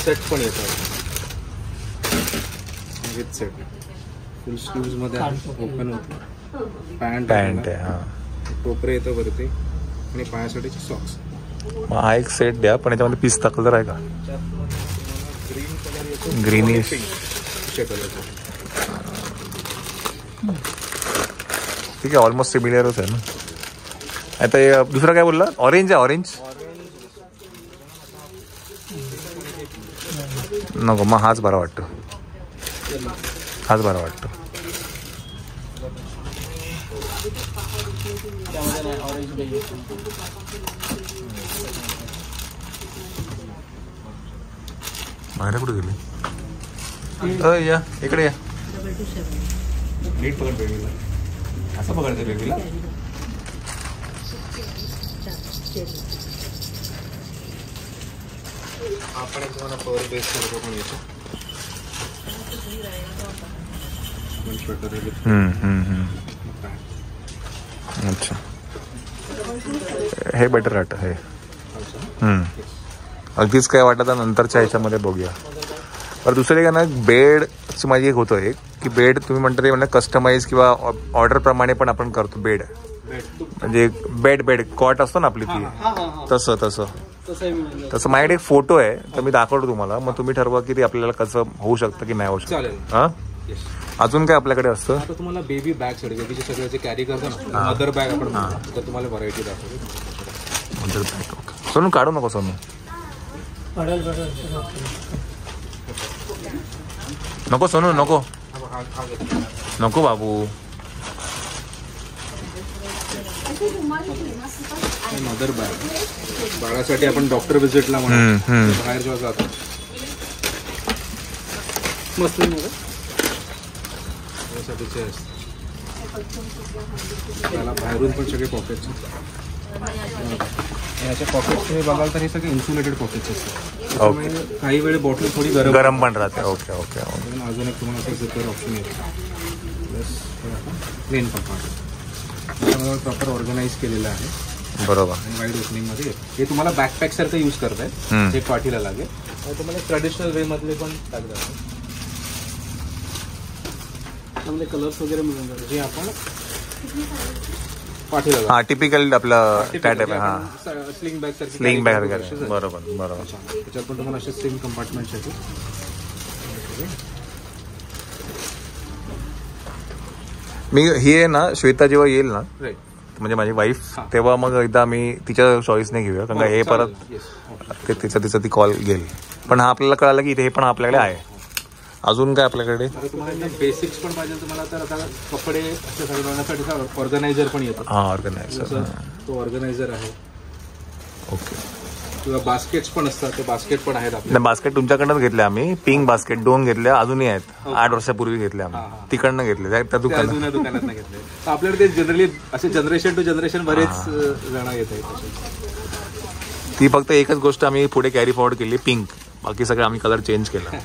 सेट पण येतात. विथ सेट फुल स्लीव्ज मध्ये ओपन होतं. पॅन्ट आहे. टोपरे येतं वरती आणि पायासाठीचे सॉक्स. हा एक सेट द्या, पण याच्यामध्ये पिस्ता कलर आहे का? ग्रीन कलर येतो. Greenish colour. ठीक आहे, ऑलमोस्ट सिमिलरच आहे ना. आता दुसरा काय बोलला? ऑरेंज आहे. ऑरेंज नको मग हाच बरा वाटतो. हाच बरा वाटतो. बाहेर कुठे गेली? या इकडे या. नीट पकड बेबीला. असं पकडते बेबीला. आपण तुम्हाला पॉवर बेस करतो पण येतो. अच्छा हे बेटर वाटत हे. अगदीच काय वाटत नंतरच्या ह्याच्यामध्ये बघूया. तर दुसरे का ना बेडची माझी एक होतं एक की बेड तुम्ही म्हणता ते म्हणजे कस्टमाइज किंवा ऑर्डरप्रमाणे पण आपण करतो बेड. म्हणजे बेड कॉट असतो ना आपली ती, तसं माझ्याकडे एक फोटो आहे तर मी दाखवतो तुम्हाला. मग तुम्ही ठरवा की ते आपल्याला कसं होऊ शकतं की नाही होऊ शकतं. हा अजून काय आपल्याकडे असतं? आता तुम्हाला बेबी बॅग साठी बेबीचे सगळे जे कॅरी करतो ना मदर बॅग आपण तर तुम्हाला व्हरायटी दाखवतो. Mother bag. सोनू काढू नको सोनू. नको सोनू नको नको बाबू. मदर बॅग बाळासाठी आपण डॉक्टर व्हिजिटला म्हणून बाहेर जेव्हा जातो मस्त यासाठीचे त्याला बाहेरून पण सगळे पॉकेट्स. याच्या पॉकेट्स तुम्ही बघाल तर हे सगळे इन्सुलेटेड पॉकेट्स असतात. काही वेळ बॉटल थोडी गरम पण राहते. Okay okay. अजून एक तुम्हाला झिपर ऑप्शन येतो. प्लस प्लेन पण प्रॉपर ऑर्गनाइज केलेलं आहे. बरोबर. आणि वाईड ओपनिंग मध्ये येतो. हे तुम्हाला बॅकपॅक सारखं यूज करताय एक पाठीला लागेल. तुम्हाला ट्रेडिशनल वे मधले पण टाकतात. त्यामध्ये कलर्स वगैरे मिळून जातात. जे आपण पाठीला हा टिपिकल आपलं काय टाईप आहे. हा स्लिंग बॅग सारखी. स्लिंग बॅग वगैरे. बरोबर बरोबर. त्याच्यात पण तुम्हाला असे सेम कंपार्टमेंट्स आहेत. मी ही आहे ना श्वेता जेव्हा येईल ना राईट. म्हणजे माझी वाईफ, तेव्हा मग एकदा आम्ही तिच्या चॉईसने घेऊया, कारण का हे परत तिचं ती कॉल घेईल. पण हा आपल्याला कळालं की इथे हे पण आपल्याकडे आहे. अजून काय आपल्याकडे तुम्हाला बेसिक्स पण पाहिजे तुम्हाला तर आता कपडे असे सगळ्यांसाठी ऑर्गनायझर पण येतो. हा ऑर्गनायझर. तो ऑर्गनायझर आहे. ओके. किंवा बास्केट्स पण असतात, ते बास्केट पण आहेत आपले. नाही बास्केट तुमच्याकडनंच घेतले आम्ही. पिंक बास्केट 2 घेतल्या, अजूनही आहेत. 8 वर्षापूर्वी घेतले आम्ही, तिकडनं घेतले त्या दुकानात. जुन्या दुकानात घेतले. आपल्याकडे ते जनरली असे जनरेशन टू जनरेशन बरेच जण येत आहेत. ती फक्त एकच गोष्ट आम्ही पुढे कॅरी फॉरवर्ड केली, पिंक. बाकी सगळं आम्ही कलर चेंज केला.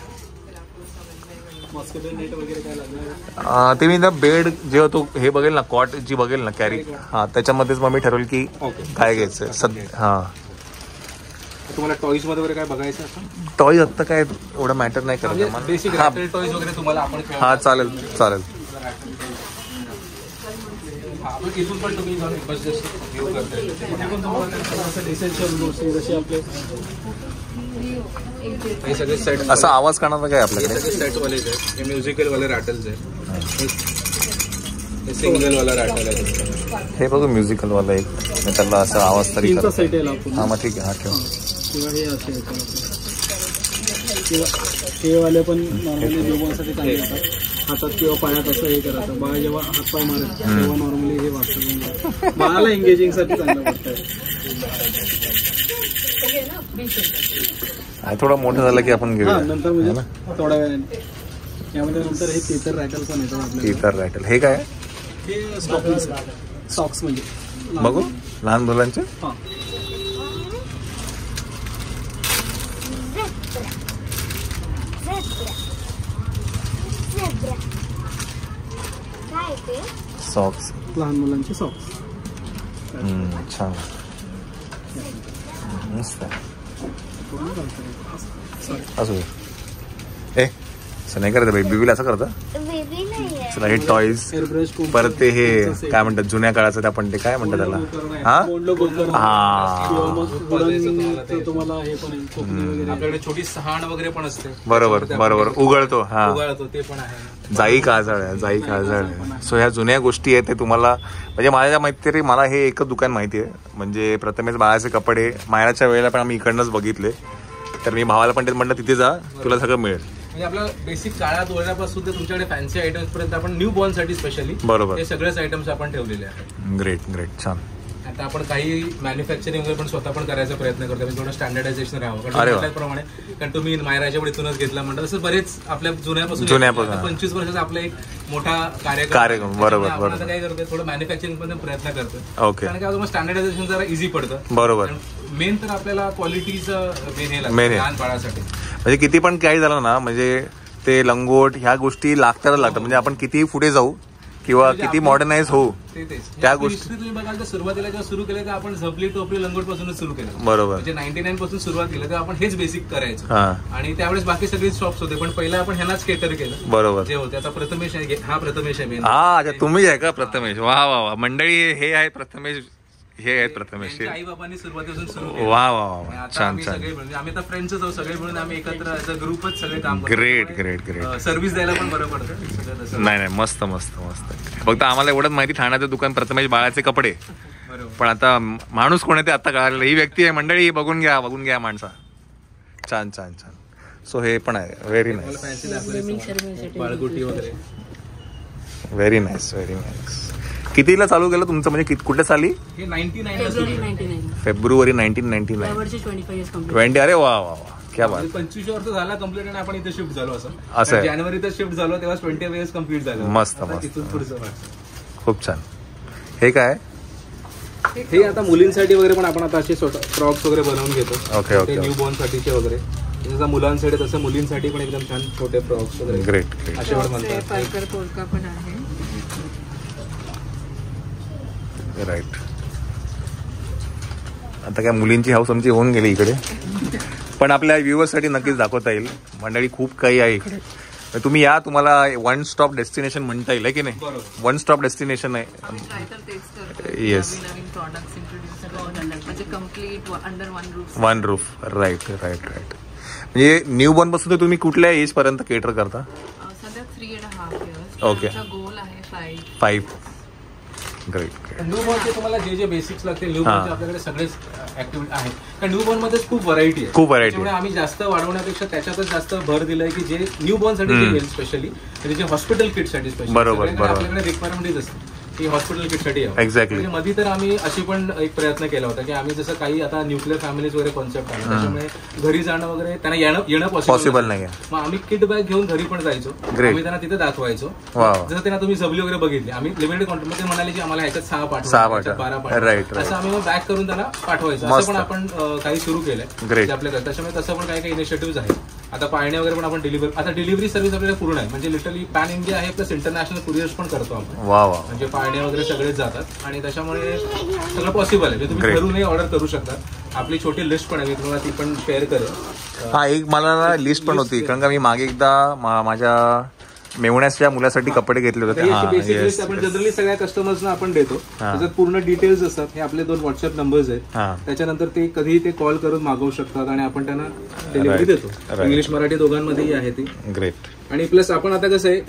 ते मी ना बेड जेव्हा तो हे बघेल ना, कॉट जी बघेल ना कॅरी, हा त्याच्यामध्येच मग मी ठरवलं की काय घ्यायचं सध्या. हा तुम्हाला टॉईज मध्ये वगैरे काय बघायचं असं? टॉईज आता काय एवढं मॅटर नाही करत. बेसिक टॉईज वगैरे तुम्हाला आपण हा चालेल चालेल. इथून पण तुम्ही जाऊन व्ह्यू करता येईल. हे सगळे सेट. असा आवाज काढणार काय आपल्याकडे? सेट वाले आहेत, हे म्युझिकल वाले रॅटल्स आहेत, हे सिंगल वाला रॅटल आहे. हे बघू म्युझिकल वाला एक, त्याला असा आवाज तरी तीनचा सेट आहे. हा मग ठीक आहे. हा ठेव. किंवा हे असे किंवा हे वाले पण नॉर्मली लोकांसाठी चांगले येतात. हातात किंवा पायात असं हे करायचं. बाळा जेव्हा हातपाय मारत तेव्हा नॉर्मली हे वाचतं. बाळाला एंगेजिंग साठी चांगलं वाटतं. थोडा मोठं झालं की आपण घेऊया नंतर, म्हणजे थोड्या वेळाने. यामध्ये नंतर हे तेतर रॅटल पण येतात आपल्याला. तेतर रॅटल हे काय? हे सॉक्स म्हणजे बघू लहान मुलांचे. हा सॉक्स, लहान मुलांचे सॉक्स. छान मस्त असू दे. असं नाही करत बेबीला, असं करतं. चला हे टॉईज, परत ते हे काय म्हणतात जुन्या काळाचं, ते आपण ते काय म्हणतात त्याला, हा आपल्याकडे छोटी सहाण वगैरे पण असते. बरोबर बरोबर. उगळतो. हा उगळतो ते पण आहे. जाई काजळ आहे, जाई काजळ आहे. सो ह्या जुन्या गोष्टी आहेत ते तुम्हाला, म्हणजे माझ्या माहिती मला हे एकच दुकान माहिती आहे, म्हणजे प्रथमेश बाळाचे कपडे. मायराच्या वेळेला पण आम्ही इकडनंच बघितले, तर मी भावाला पण ते म्हणलं तिथे जा, तुला सगळं मिळेल. म्हणजे आपल्या बेसिक काळात वळण्यापासून ते तुमच्याकडे फॅन्सी आयटम्स पर्यंत आपण न्यू बॉर्न साठी स्पेशली बरोबर हे सगळेच आयटम्स आपण ठेवलेले आहेत. Great great. छान. आता आपण काही मॅन्युफॅक्चरिंग वगैरे पण स्वतः पण करायचा प्रयत्न करतो, म्हणजे थोडं स्टँडर्डायझेशन राहावं. त्याप्रमाणे कारण तुम्ही मायराच्या पण इथूनच घेतला म्हणतात, तसं बरेच आपल्या जुन्यापासून 25 वर्षाचा आपला एक मोठा कार्यक्रम. बरोबर. आपण काय करतो, थोडं मॅन्युफॅक्चरिंग पण प्रयत्न करतो. ओके. कारण काय स्टँडर्डायझेशन जरा इझी पडतं. बरोबर. मेन तर आपल्याला क्वालिटीचं मेन लहान बाळासाठी. म्हणजे किती पण काही झालं ना, म्हणजे ते लंगोट ह्या गोष्टी लागतात. म्हणजे आपण किती पुढे जाऊ किंवा किती मॉडर्नाइज होऊ, त्या गोष्टी तुम्ही बघाल तर सुरुवातीला जेव्हा सुरू केलं तर आपण झपली टोपली लंगोट पासूनच सुरू केलं. बरोबर. म्हणजे 99 पासून सुरुवात केली तेव्हा आपण हेच बेसिक करायचो, आणि त्यावेळेस बाकी सगळे शॉप्स होते, पण पहिला आपण ह्यालाच केटर केलं. बरोबर. जे होते आता प्रथमेश आहे, हा प्रथमेश आहे. हा अच्छा, तुम्ही आहे का प्रथमेश? वा वा वा. मंडळी हे आहे प्रथमेश, हे आहेत प्रथमेश. आई बाबांनी सुरुवातीपासून सुरू केलं. वा वा वा. छान छान. आम्ही आता फ्रेंड्स आहोत सगळे मिळून, आम्ही एकत्र ग्रुपच सगळे काम करतो. Great great great. सर्व्हिस द्यायला पण बरं पडतं. नाही नाही, मस्त मस्त मस्त. फक्त आम्हाला एवढंच माहिती, ठाण्याचं दुकान प्रथमेश बाळाचे कपडे. पण आता माणूस कोण आहे ते आता कळालं. ही व्यक्ती आहे मंडळी, बघून घ्या माणसा. छान छान छान. सो हे पण आहे. Very nice. बाळगुटी वगैरे. Very nice very nice. कितीला चालू केलं तुमचं, म्हणजे कुठल्या साली? हे 99 फेब्रुवारी 1999. 20. अरे वा वा वा, क्या बात. 25 वर्ष झाला कम्प्लीट, आणि आपण इथे शिफ्ट झालो. असं जानेवारीत शिफ्ट झालो तेव्हा 20 इयर्स कम्प्लीट झालं. मस्त मस्त. खूप छान. हे काय? हे आता मुलींसाठी वगैरे पण आपण आता असे फ्रॉक्स वगैरे बनवून घेतो. Okay okay. न्यू बॉर्न साठीचे वगैरे, जसं मुलांसाठी तसं मुलींसाठी पण एकदम छान छोटे फ्रॉक्स वगैरे. Great great. असे पण म्हणतात. राईट. आता काय मुलींची हाऊस आमची होऊन गेली इकडे, पण आपल्या व्ह्युअर्ससाठी नक्कीच दाखवता येईल. मंडळी खूप काही आहे इकडे. तुम्ही या, तुम्हाला वन स्टॉप डेस्टिनेशन म्हणता येईल की नाही. वन स्टॉप डेस्टिनेशन आहे. Yes, one roof. Right right right. म्हणजे न्यू बॉर्न पासून तर तुम्ही कुठल्या एज पर्यंत केटर करता? सध्या 3.5 years. ओके. गोल आहे 5. ग्रेट. न्यू बॉर्नचे तुम्हाला जे जे बेसिक्स लागतील न्यू बॉर्नचे आपल्याकडे सगळेच ऍक्टिव्हिटी आहेत. कारण न्यू बॉर्न मध्ये खूप व्हरायटी आहे. खूप व्हरायटी. त्यामुळे आम्ही जास्त वाढवण्यापेक्षा त्याच्यातच जास्त भर दिलाय की जे न्यू बॉर्न साठी जे येईल स्पेशली, म्हणजे जे हॉस्पिटल किट साठी स्पेशली. बरोबर. आपल्याकडे रिक्वायरमेंटच असते की हॉस्पिटल किट साठी. एक्झॅक्टली. मध्ये तर आम्ही अशी पण एक प्रयत्न केला होता की आम्ही जसं काही आता न्यूक्लिअर फॅमिलीज वगैरे कॉन्सेप्ट आला, त्याच्यामुळे घरी जाणं वगैरे त्यांना येणं पॉसिबल नाही. मग आम्ही किट बॅग घेऊन घरी पण जायचो. आम्ही त्यांना तिथे दाखवायचो. जसं त्यांना तुम्ही जबली वगैरे बघितली, आम्ही लिमिटेड क्वांटिटीमध्ये म्हणाले की आम्हाला ह्याच्यात 6 पाठवा, 12 पाठवा, असं आम्ही मग बॅग करून त्यांना पाठवायचं. असं पण आपण काही सुरू केलंय आपल्याकडे. त्याच्यामुळे तसं पण काही काही इनिशिएटिव्ह आहेत. आता पाळणे वगैरे पण आपण आता डिलिव्हरी सर्व्हिस आपल्याला पूर्ण आहे. म्हणजे लिटरली पॅन इंडिया आहे, प्लस इंटरनॅशनल कुरिअर्स पण करतो आपण. म्हणजे पाळणे वगैरे सगळेच जातात आणि त्याच्यामुळे सगळं पॉसिबल आहे. तुम्ही घरूनही ऑर्डर करू शकता. आपली छोटी लिस्ट पण आहे, मी तुम्हाला ती पण शेअर करेन. हा, एक मला लिस्ट पण होती, कारण का मी मागे एकदा माझ्या मेवण्याच्या मुलासाठी कपडे घेतले होते. बेसिक लिस्ट आपण जनरली सगळ्या कस्टमर्सना आपण देतो. त्याच्यात पूर्ण डिटेल्स असतात. हे आपले 2 व्हॉट्सअप नंबर्स आहेत. त्याच्यानंतर ते कधीही ते कॉल करून मागवू शकतात आणि आपण त्यांना डिलिव्हरी देतो. इंग्लिश मराठी दोघांमध्येही आहे ती. ग्रेट. आणि प्लस आपण आता कसं आहे,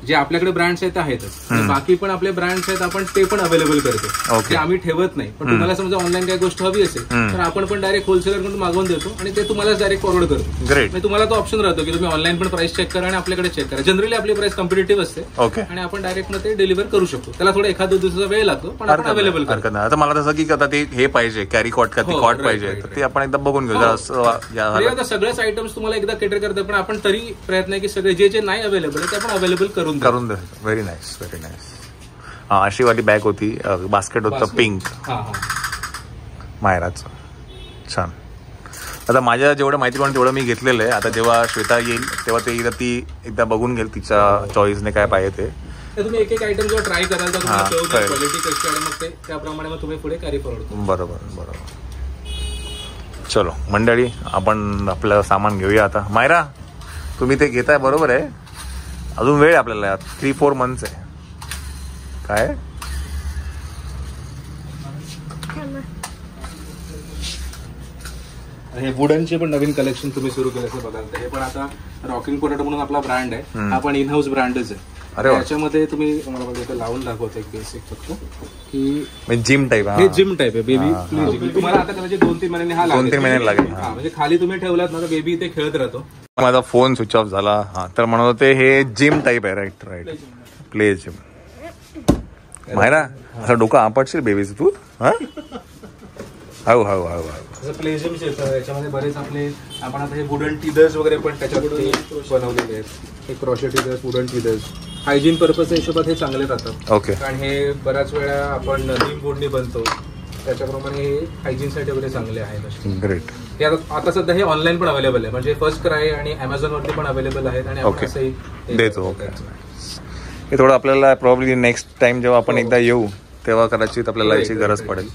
जे आपल्याकडे ब्रँड्स आहेत आहेतच, बाकी पण आपले ब्रँड्स आहेत, आपण ते पण अवेलेबल करतो. ते आम्ही ठेवत नाही. पण तुम्हाला समजा ऑनलाईन काही गोष्ट हवी असेल तर आपण पण डायरेक्ट होलसेलरकडून मागवून देतो आणि ते तुम्हाला डायरेक्ट फॉरवर्ड करतो. म्हणजे तुम्हाला तो ऑप्शन राहतो की तुम्ही ऑनलाईन पण प्राइस चेक करा आणि आपल्याकडे चेक करा. जनरली आपली प्राइस कॉम्पिटेटिव्ह असते आणि आपण डायरेक्ट मग ते डिलिव्हर करू शकतो. त्याला थोडा 1-2 दिवसाचा वेळ लागतो, पण आपण अवेलेबल करतो. आता मला तसं की आता ते हे पाहिजे, कॅरी कॉट का ती कॉट पाहिजे, ते आपण एकदा बघून घेऊ. आता सगळेच आयटम्स तुम्हाला एकदा केटर करतो, पण आपण तरी प्रयत्न आहे की सगळे जे नाही अवेलेबल ते आपण अवेलेबल करून दे. Very nice, very nice. अशी वाली बॅग होती, बास्केट होतं पिंक मायराचं. छान. आता माझ्या जेवढं माहिती पण तेवढं मी घेतलेलं आहे. आता जेव्हा श्वेता येईल तेव्हा ते ती एकदा बघून घेईल तिच्या चॉईसने काय पाहिजे ते. तुम्ही एक आयटम जेव्हा ट्राय कराल तर क्वालिटी कशी आहे, मग ते त्याप्रमाणे मग तुम्ही पुढे कॅरी फॉरवर्ड करा. बरोबर. चलो मंडळी, आपण आपलं सामान घेऊया आता. मायरा, तुम्ही ते घेताय बरोबर आहे, अजून वेळ आपल्याला 3-4 months आहे. काय हे वुडनचे पण नवीन कलेक्शन तुम्ही सुरू केलं असं बघाल. हे पण आता रॉकिंग पोटॅटो म्हणून आपला ब्रँड आहे. हा पण इन हाऊस ब्रँडच आहे. त्याच्यामध्ये तुम्ही मला लावून दाखवतो एक बेसिक फक्त की जिम टाईप. हे जिम टाईप आहे. बेबी तुम्हाला आता कदाचित 2-3 महिन्यांनी हा 2-3 महिने लागेल. म्हणजे खाली तुम्ही ठेवलात ना तर बेबी इथे खेळत राहतो. माझा फोन स्विच ऑफ झाला. तर म्हणत होते हे जिम टाईप आहे. राईट. Play gym. मायरा, असं डोकं आपटशील बेबीचं तू. हळू. प्ले जिम्स येतं. याच्यामध्ये बरेच आपले आपण आता हे वुडन टीदर्स वगैरे पण त्याच्याकडून बनवलेले आहेत. हे crochet teethers, wooden teethers hygiene पर्पजच्या हिशोबात हे चांगले राहतात. ओके. कारण हे बऱ्याच वेळा आपण नीम वुडनी बनतो, त्याच्याप्रमाणे हे हायजीनसाठी वगैरे चांगले आहेत. ग्रेट. हे आता सध्या हे ऑनलाईन पण अवेलेबल आहे. म्हणजे फर्स्ट क्राय आणि अमेझॉन वरती पण अवेलेबल आहेत आणि आपण असंही देतो. हे थोडं आपल्याला प्रॉब्ली नेक्स्ट टाइम जेव्हा आपण एकदा येऊ तेव्हा कदाचित आपल्याला याची गरज पडेल.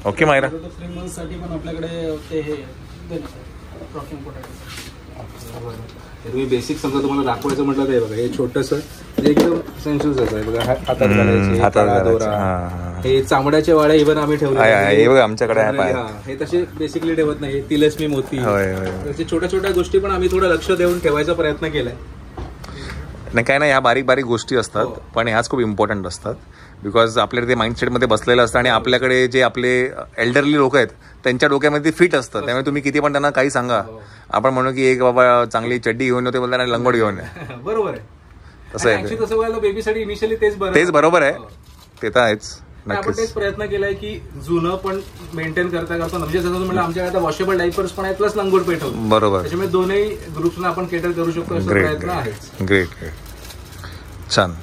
ओके मायरा. 3 months साठी पण आपल्याकडे ते हे रॉकिंग पोटॅटो. तुम्ही बेसिक समजा तुम्हाला दाखवायचं म्हटलं तर बघा, हे छोटंसं एकदम सेन्सिटिव्ह आहे बघा. हातात घालायचे. हे चामड्याचे वाळे इव्हन आम्ही ठेवले आमच्याकडे. हे तसे बेसिकली ठेवत नाही. तिलस्मी मोती, छोट्या छोट्या गोष्टी पण आम्ही थोडं लक्ष देऊन ठेवायचा प्रयत्न केलाय. नाही काय नाही, ह्या बारीक बारीक गोष्टी असतात पण ह्याच खूप इम्पॉर्टंट असतात. बिकॉज आपल्याकडे ते माइंडसेटमध्ये बसलेलं असतं आणि आपल्याकडे जे आपले एल्डरली लोक आहेत त्यांच्या डोक्यामध्ये ते फिट असतं. त्यामुळे तुम्ही किती पण त्यांना काही सांगा, आपण म्हणू की एक बाबा चांगली चड्डी घेऊन येते बोलताना लंगोट घेऊन ये. बरोबर आहे. तसं आहे. बेबीसाठी इनिशियली तेच बरोबर आहे. ते तर आहेच. आपण तेच प्रयत्न केलाय की जुनं पण मेंटेन करता म्हणजे जसं म्हटलं आमच्याकडे आता वॉशेबल डायपर्स पण आहेत प्लस लंगोट पेट होतं. बरोबर. त्याच्यामुळे दोन्ही ग्रुप्सना आपण केटर करू शकतो असा प्रयत्न आहे. ग्रेट. छान.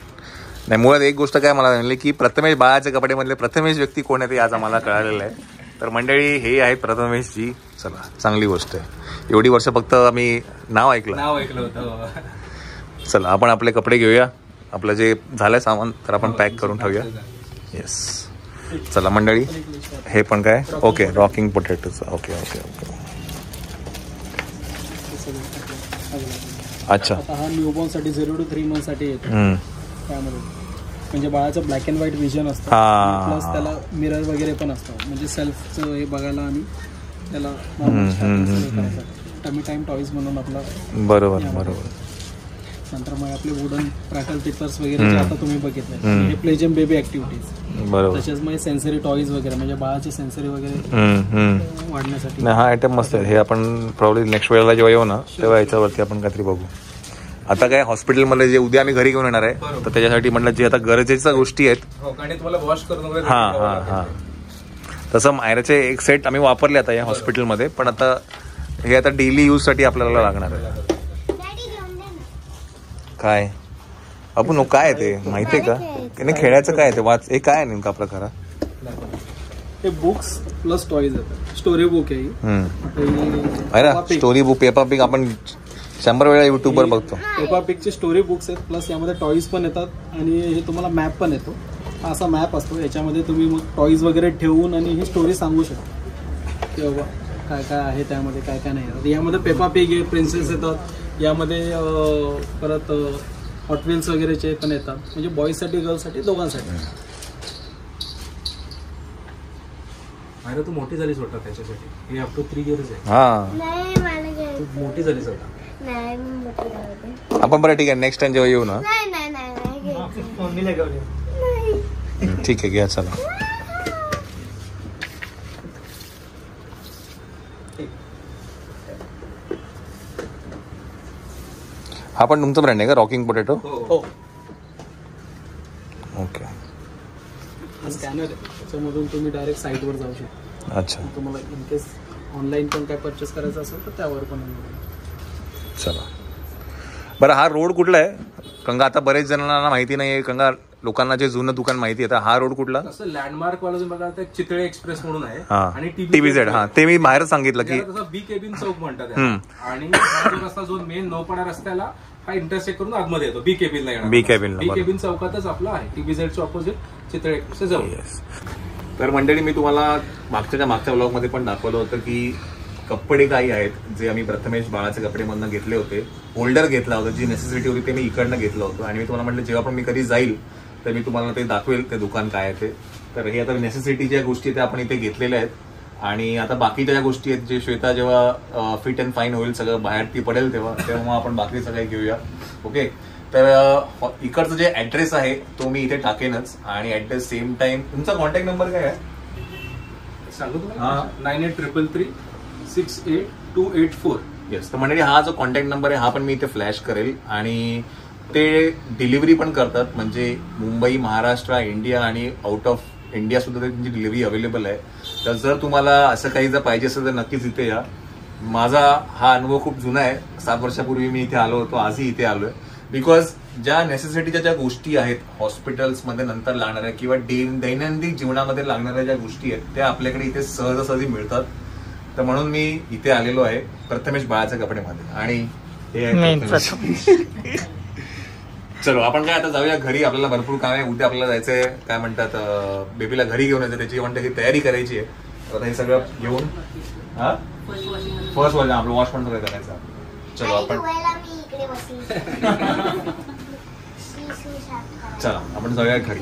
नाही, मुळात एक गोष्ट काय मला म्हणली की प्रथमेश बाळाच्या कपड्यामधले प्रथमेश व्यक्ती कोण आहे ते आज आम्हाला कळालेलं आहे. तर मंडळी हे आहेत प्रथमेशजी. चला, चांगली गोष्ट आहे. एवढी वर्ष फक्त आम्ही नाव ऐकलं होतं. चला आपण आपले कपडे घेऊया. आपलं जे झालंय सामान तर आपण पॅक करून ठेवूया. येस. चला मंडळी, हे पण काय ओके रॉकिंग पोटॅटोचं. ओके. सगळं. अच्छा. आता हा न्यूबॉर्न साठी 0 to 3 months साठी येतो त्यामध्ये. म्हणजे बाळाचं ब्लॅक अँड व्हाईट विजन असतं, प्लस त्याला मिरर वगैरे पण असतं, म्हणजे सेल्फचं हे बघायला आणि त्याला टमी टाइम टॉईज म्हणून आपला. बरोबर बरोबर. नंतर मग आपले वुडन क्रॅकल टिपर्स वगैरे जे आता तुम्ही बघितले, हे प्लेजम बेबी ऍक्टिव्हिटीज. बरोबर. तसेच मग सेन्सरी टॉईज वगैरे, म्हणजे बाळाचे सेन्सरी वगैरे वाढण्यासाठी. हा आयटम मस्त आहे. हे आपण प्रॉब्ली नेक्स्ट वेळेला जेव्हा येऊ ना तेव्हा याच्यावरती आपण काहीतरी बघू. आता काय हॉस्पिटलमध्ये जे उद्या आम्ही घरी घेऊन येणार आहे, तर त्याच्यासाठी म्हटलं जे आता गरजेच्या गोष्टी आहेत. तुम्हाला वॉश करून हा तसं मायराचे एक सेट आम्ही वापरले आता या हॉस्पिटलमध्ये, पण आता हे आता डेली यूज साठी आपल्याला लागणार आहे. काय आपण काय ते माहितीये का? खेळायचं काय ते वाच, हे काय नेमका प्रकार? हे बुक्स प्लस टॉईज येतात. स्टोरी बुक आहे. स्टोरी बुक, पेपा पिग आपण 100 वेळा युट्यूबवर बघतो. पेपा पिगचे स्टोरी बुक्स आहेत, प्लस यामध्ये टॉईज पण येतात आणि हे तुम्हाला मॅप पण येतो. हा असा मॅप असतो, याच्यामध्ये तुम्ही मग टॉईज वगैरे ठेवून आणि ही स्टोरी सांगू शकता की बाबा काय काय आहे त्यामध्ये, काय काय नाही. यामध्ये पेपा पिग आहे, प्रिन्सेस येतात, यामध्ये परत हॉट व्हील्स वगैरेचे पण येतात, म्हणजे बॉईजसाठी गर्ल्ससाठी दोघांसाठी. तू मोठी झालीस वाटतं त्याच्यासाठी. हे अप टू 3 years आहे. नाही मला घ्यायचं. तू मोठी झालीस आता. नाही मी मोठी झाले. आपण बरं ठीक आहे, नेक्स्ट टाइम जेव्हा येऊ ना. नाही नाही नाही नाही घ्यायचं. मम्मीला घेऊन नाही. ठीक आहे घ्या चला. हा पण तुमचा ब्रँड आहे का, रॉकिंग पोटॅटो? हो. ओके. स्कॅनर आहे, त्याच्यामधून तुम्ही डायरेक्ट साईटवर जाऊ शकता. अच्छा. तुम्हाला इन केस ऑनलाईन पण काय परचेस करायचं असेल तर त्यावर पण. चला बरं, हा रोड कुठला आहे? कंगा आता बरेच जणांना माहिती नाही आहे, कंगा लोकांना जे जुनं दुकान माहिती आहे. हा रोड कुठला? असं लँडमार्क वाला बघा, चितळे एक्सप्रेस म्हणून आहे आणि TBZ. हा ते मी बाहेर सांगितलं की बी केबिन चौक म्हणतात. आणि रस्ता जो मेन नौपाडा रस्त्याला हा इंटरसेक्ट करून आतमध्ये येतो. बी केबिन चौकातच आपला आहे. TBZच्या ऑपोजिट चितळे एक्सप्रेस जाऊ. तर मंडळी, मी तुम्हाला मागच्या ब्लॉग मध्ये पण दाखवलं होतं की कपडे काही आहेत जे आम्ही प्रथमेश बाळाचे कपडे मधनं घेतले होते. होल्डर घेतला होता, जी नेसेसिटी होती ते मी इकडनं घेतलं होतं. आणि मी तुम्हाला म्हटलं जेव्हा पण मी कधी जाईल तर मी तुम्हाला ते दाखवेल ते दुकान काय आहे ते. तर हे आता नेसेसिटीच्या गोष्टी त्या आपण इथे घेतलेल्या आहेत. आणि आता बाकीच्या ज्या गोष्टी आहेत, जे श्वेता जेव्हा फिट अँड फाईन होईल, सगळं बाहेर ती पडेल तेव्हा आपण बाकी सगळे घेऊया. ओके. तर इकडचं जे ऍड्रेस आहे तो मी इथे टाकेनच. आणि ऍट द सेम टाइम तुमचा कॉन्टॅक्ट नंबर काय आहे सांगू तुम्हाला? 9833668284. येस. तर म्हणजे हा जो कॉन्टॅक्ट नंबर आहे हा पण मी इथे फ्लॅश करेल. आणि ते डिलिव्हरी पण करतात, म्हणजे मुंबई, महाराष्ट्र, इंडिया आणि आउट ऑफ इंडिया सुद्धा त्यांची डिलिव्हरी अवेलेबल आहे. तर जर तुम्हाला असं काही जर पाहिजे असेल तर नक्कीच इथे या. माझा हा अनुभव खूप जुना आहे. 7 वर्षापूर्वी मी इथे आलो होतो, आजही इथे आलोय. बिकॉज ज्या नेसेसिटीच्या ज्या गोष्टी आहेत हॉस्पिटल्समध्ये नंतर लागणाऱ्या किंवा दैनंदिन जीवनामध्ये लागणाऱ्या ज्या गोष्टी आहेत त्या आपल्याकडे इथे सहजासहजी मिळतात. तर म्हणून मी इथे आलेलो आहे प्रथमेश बाळाच्या कपड्यामध्ये. आणि हे चलो आपण काय आता जाऊया घरी. आपल्याला भरपूर काम आहे. उद्या आपल्याला जायचंय, काय म्हणतात, बेबीला घरी घेऊन यायचं, त्याची म्हणतात की तयारी करायची आहे. आता हे सगळं घेऊन फर्स्ट आपलं वॉश पण सगळं करायचं. चलो आपण चला आपण जाऊया घरी.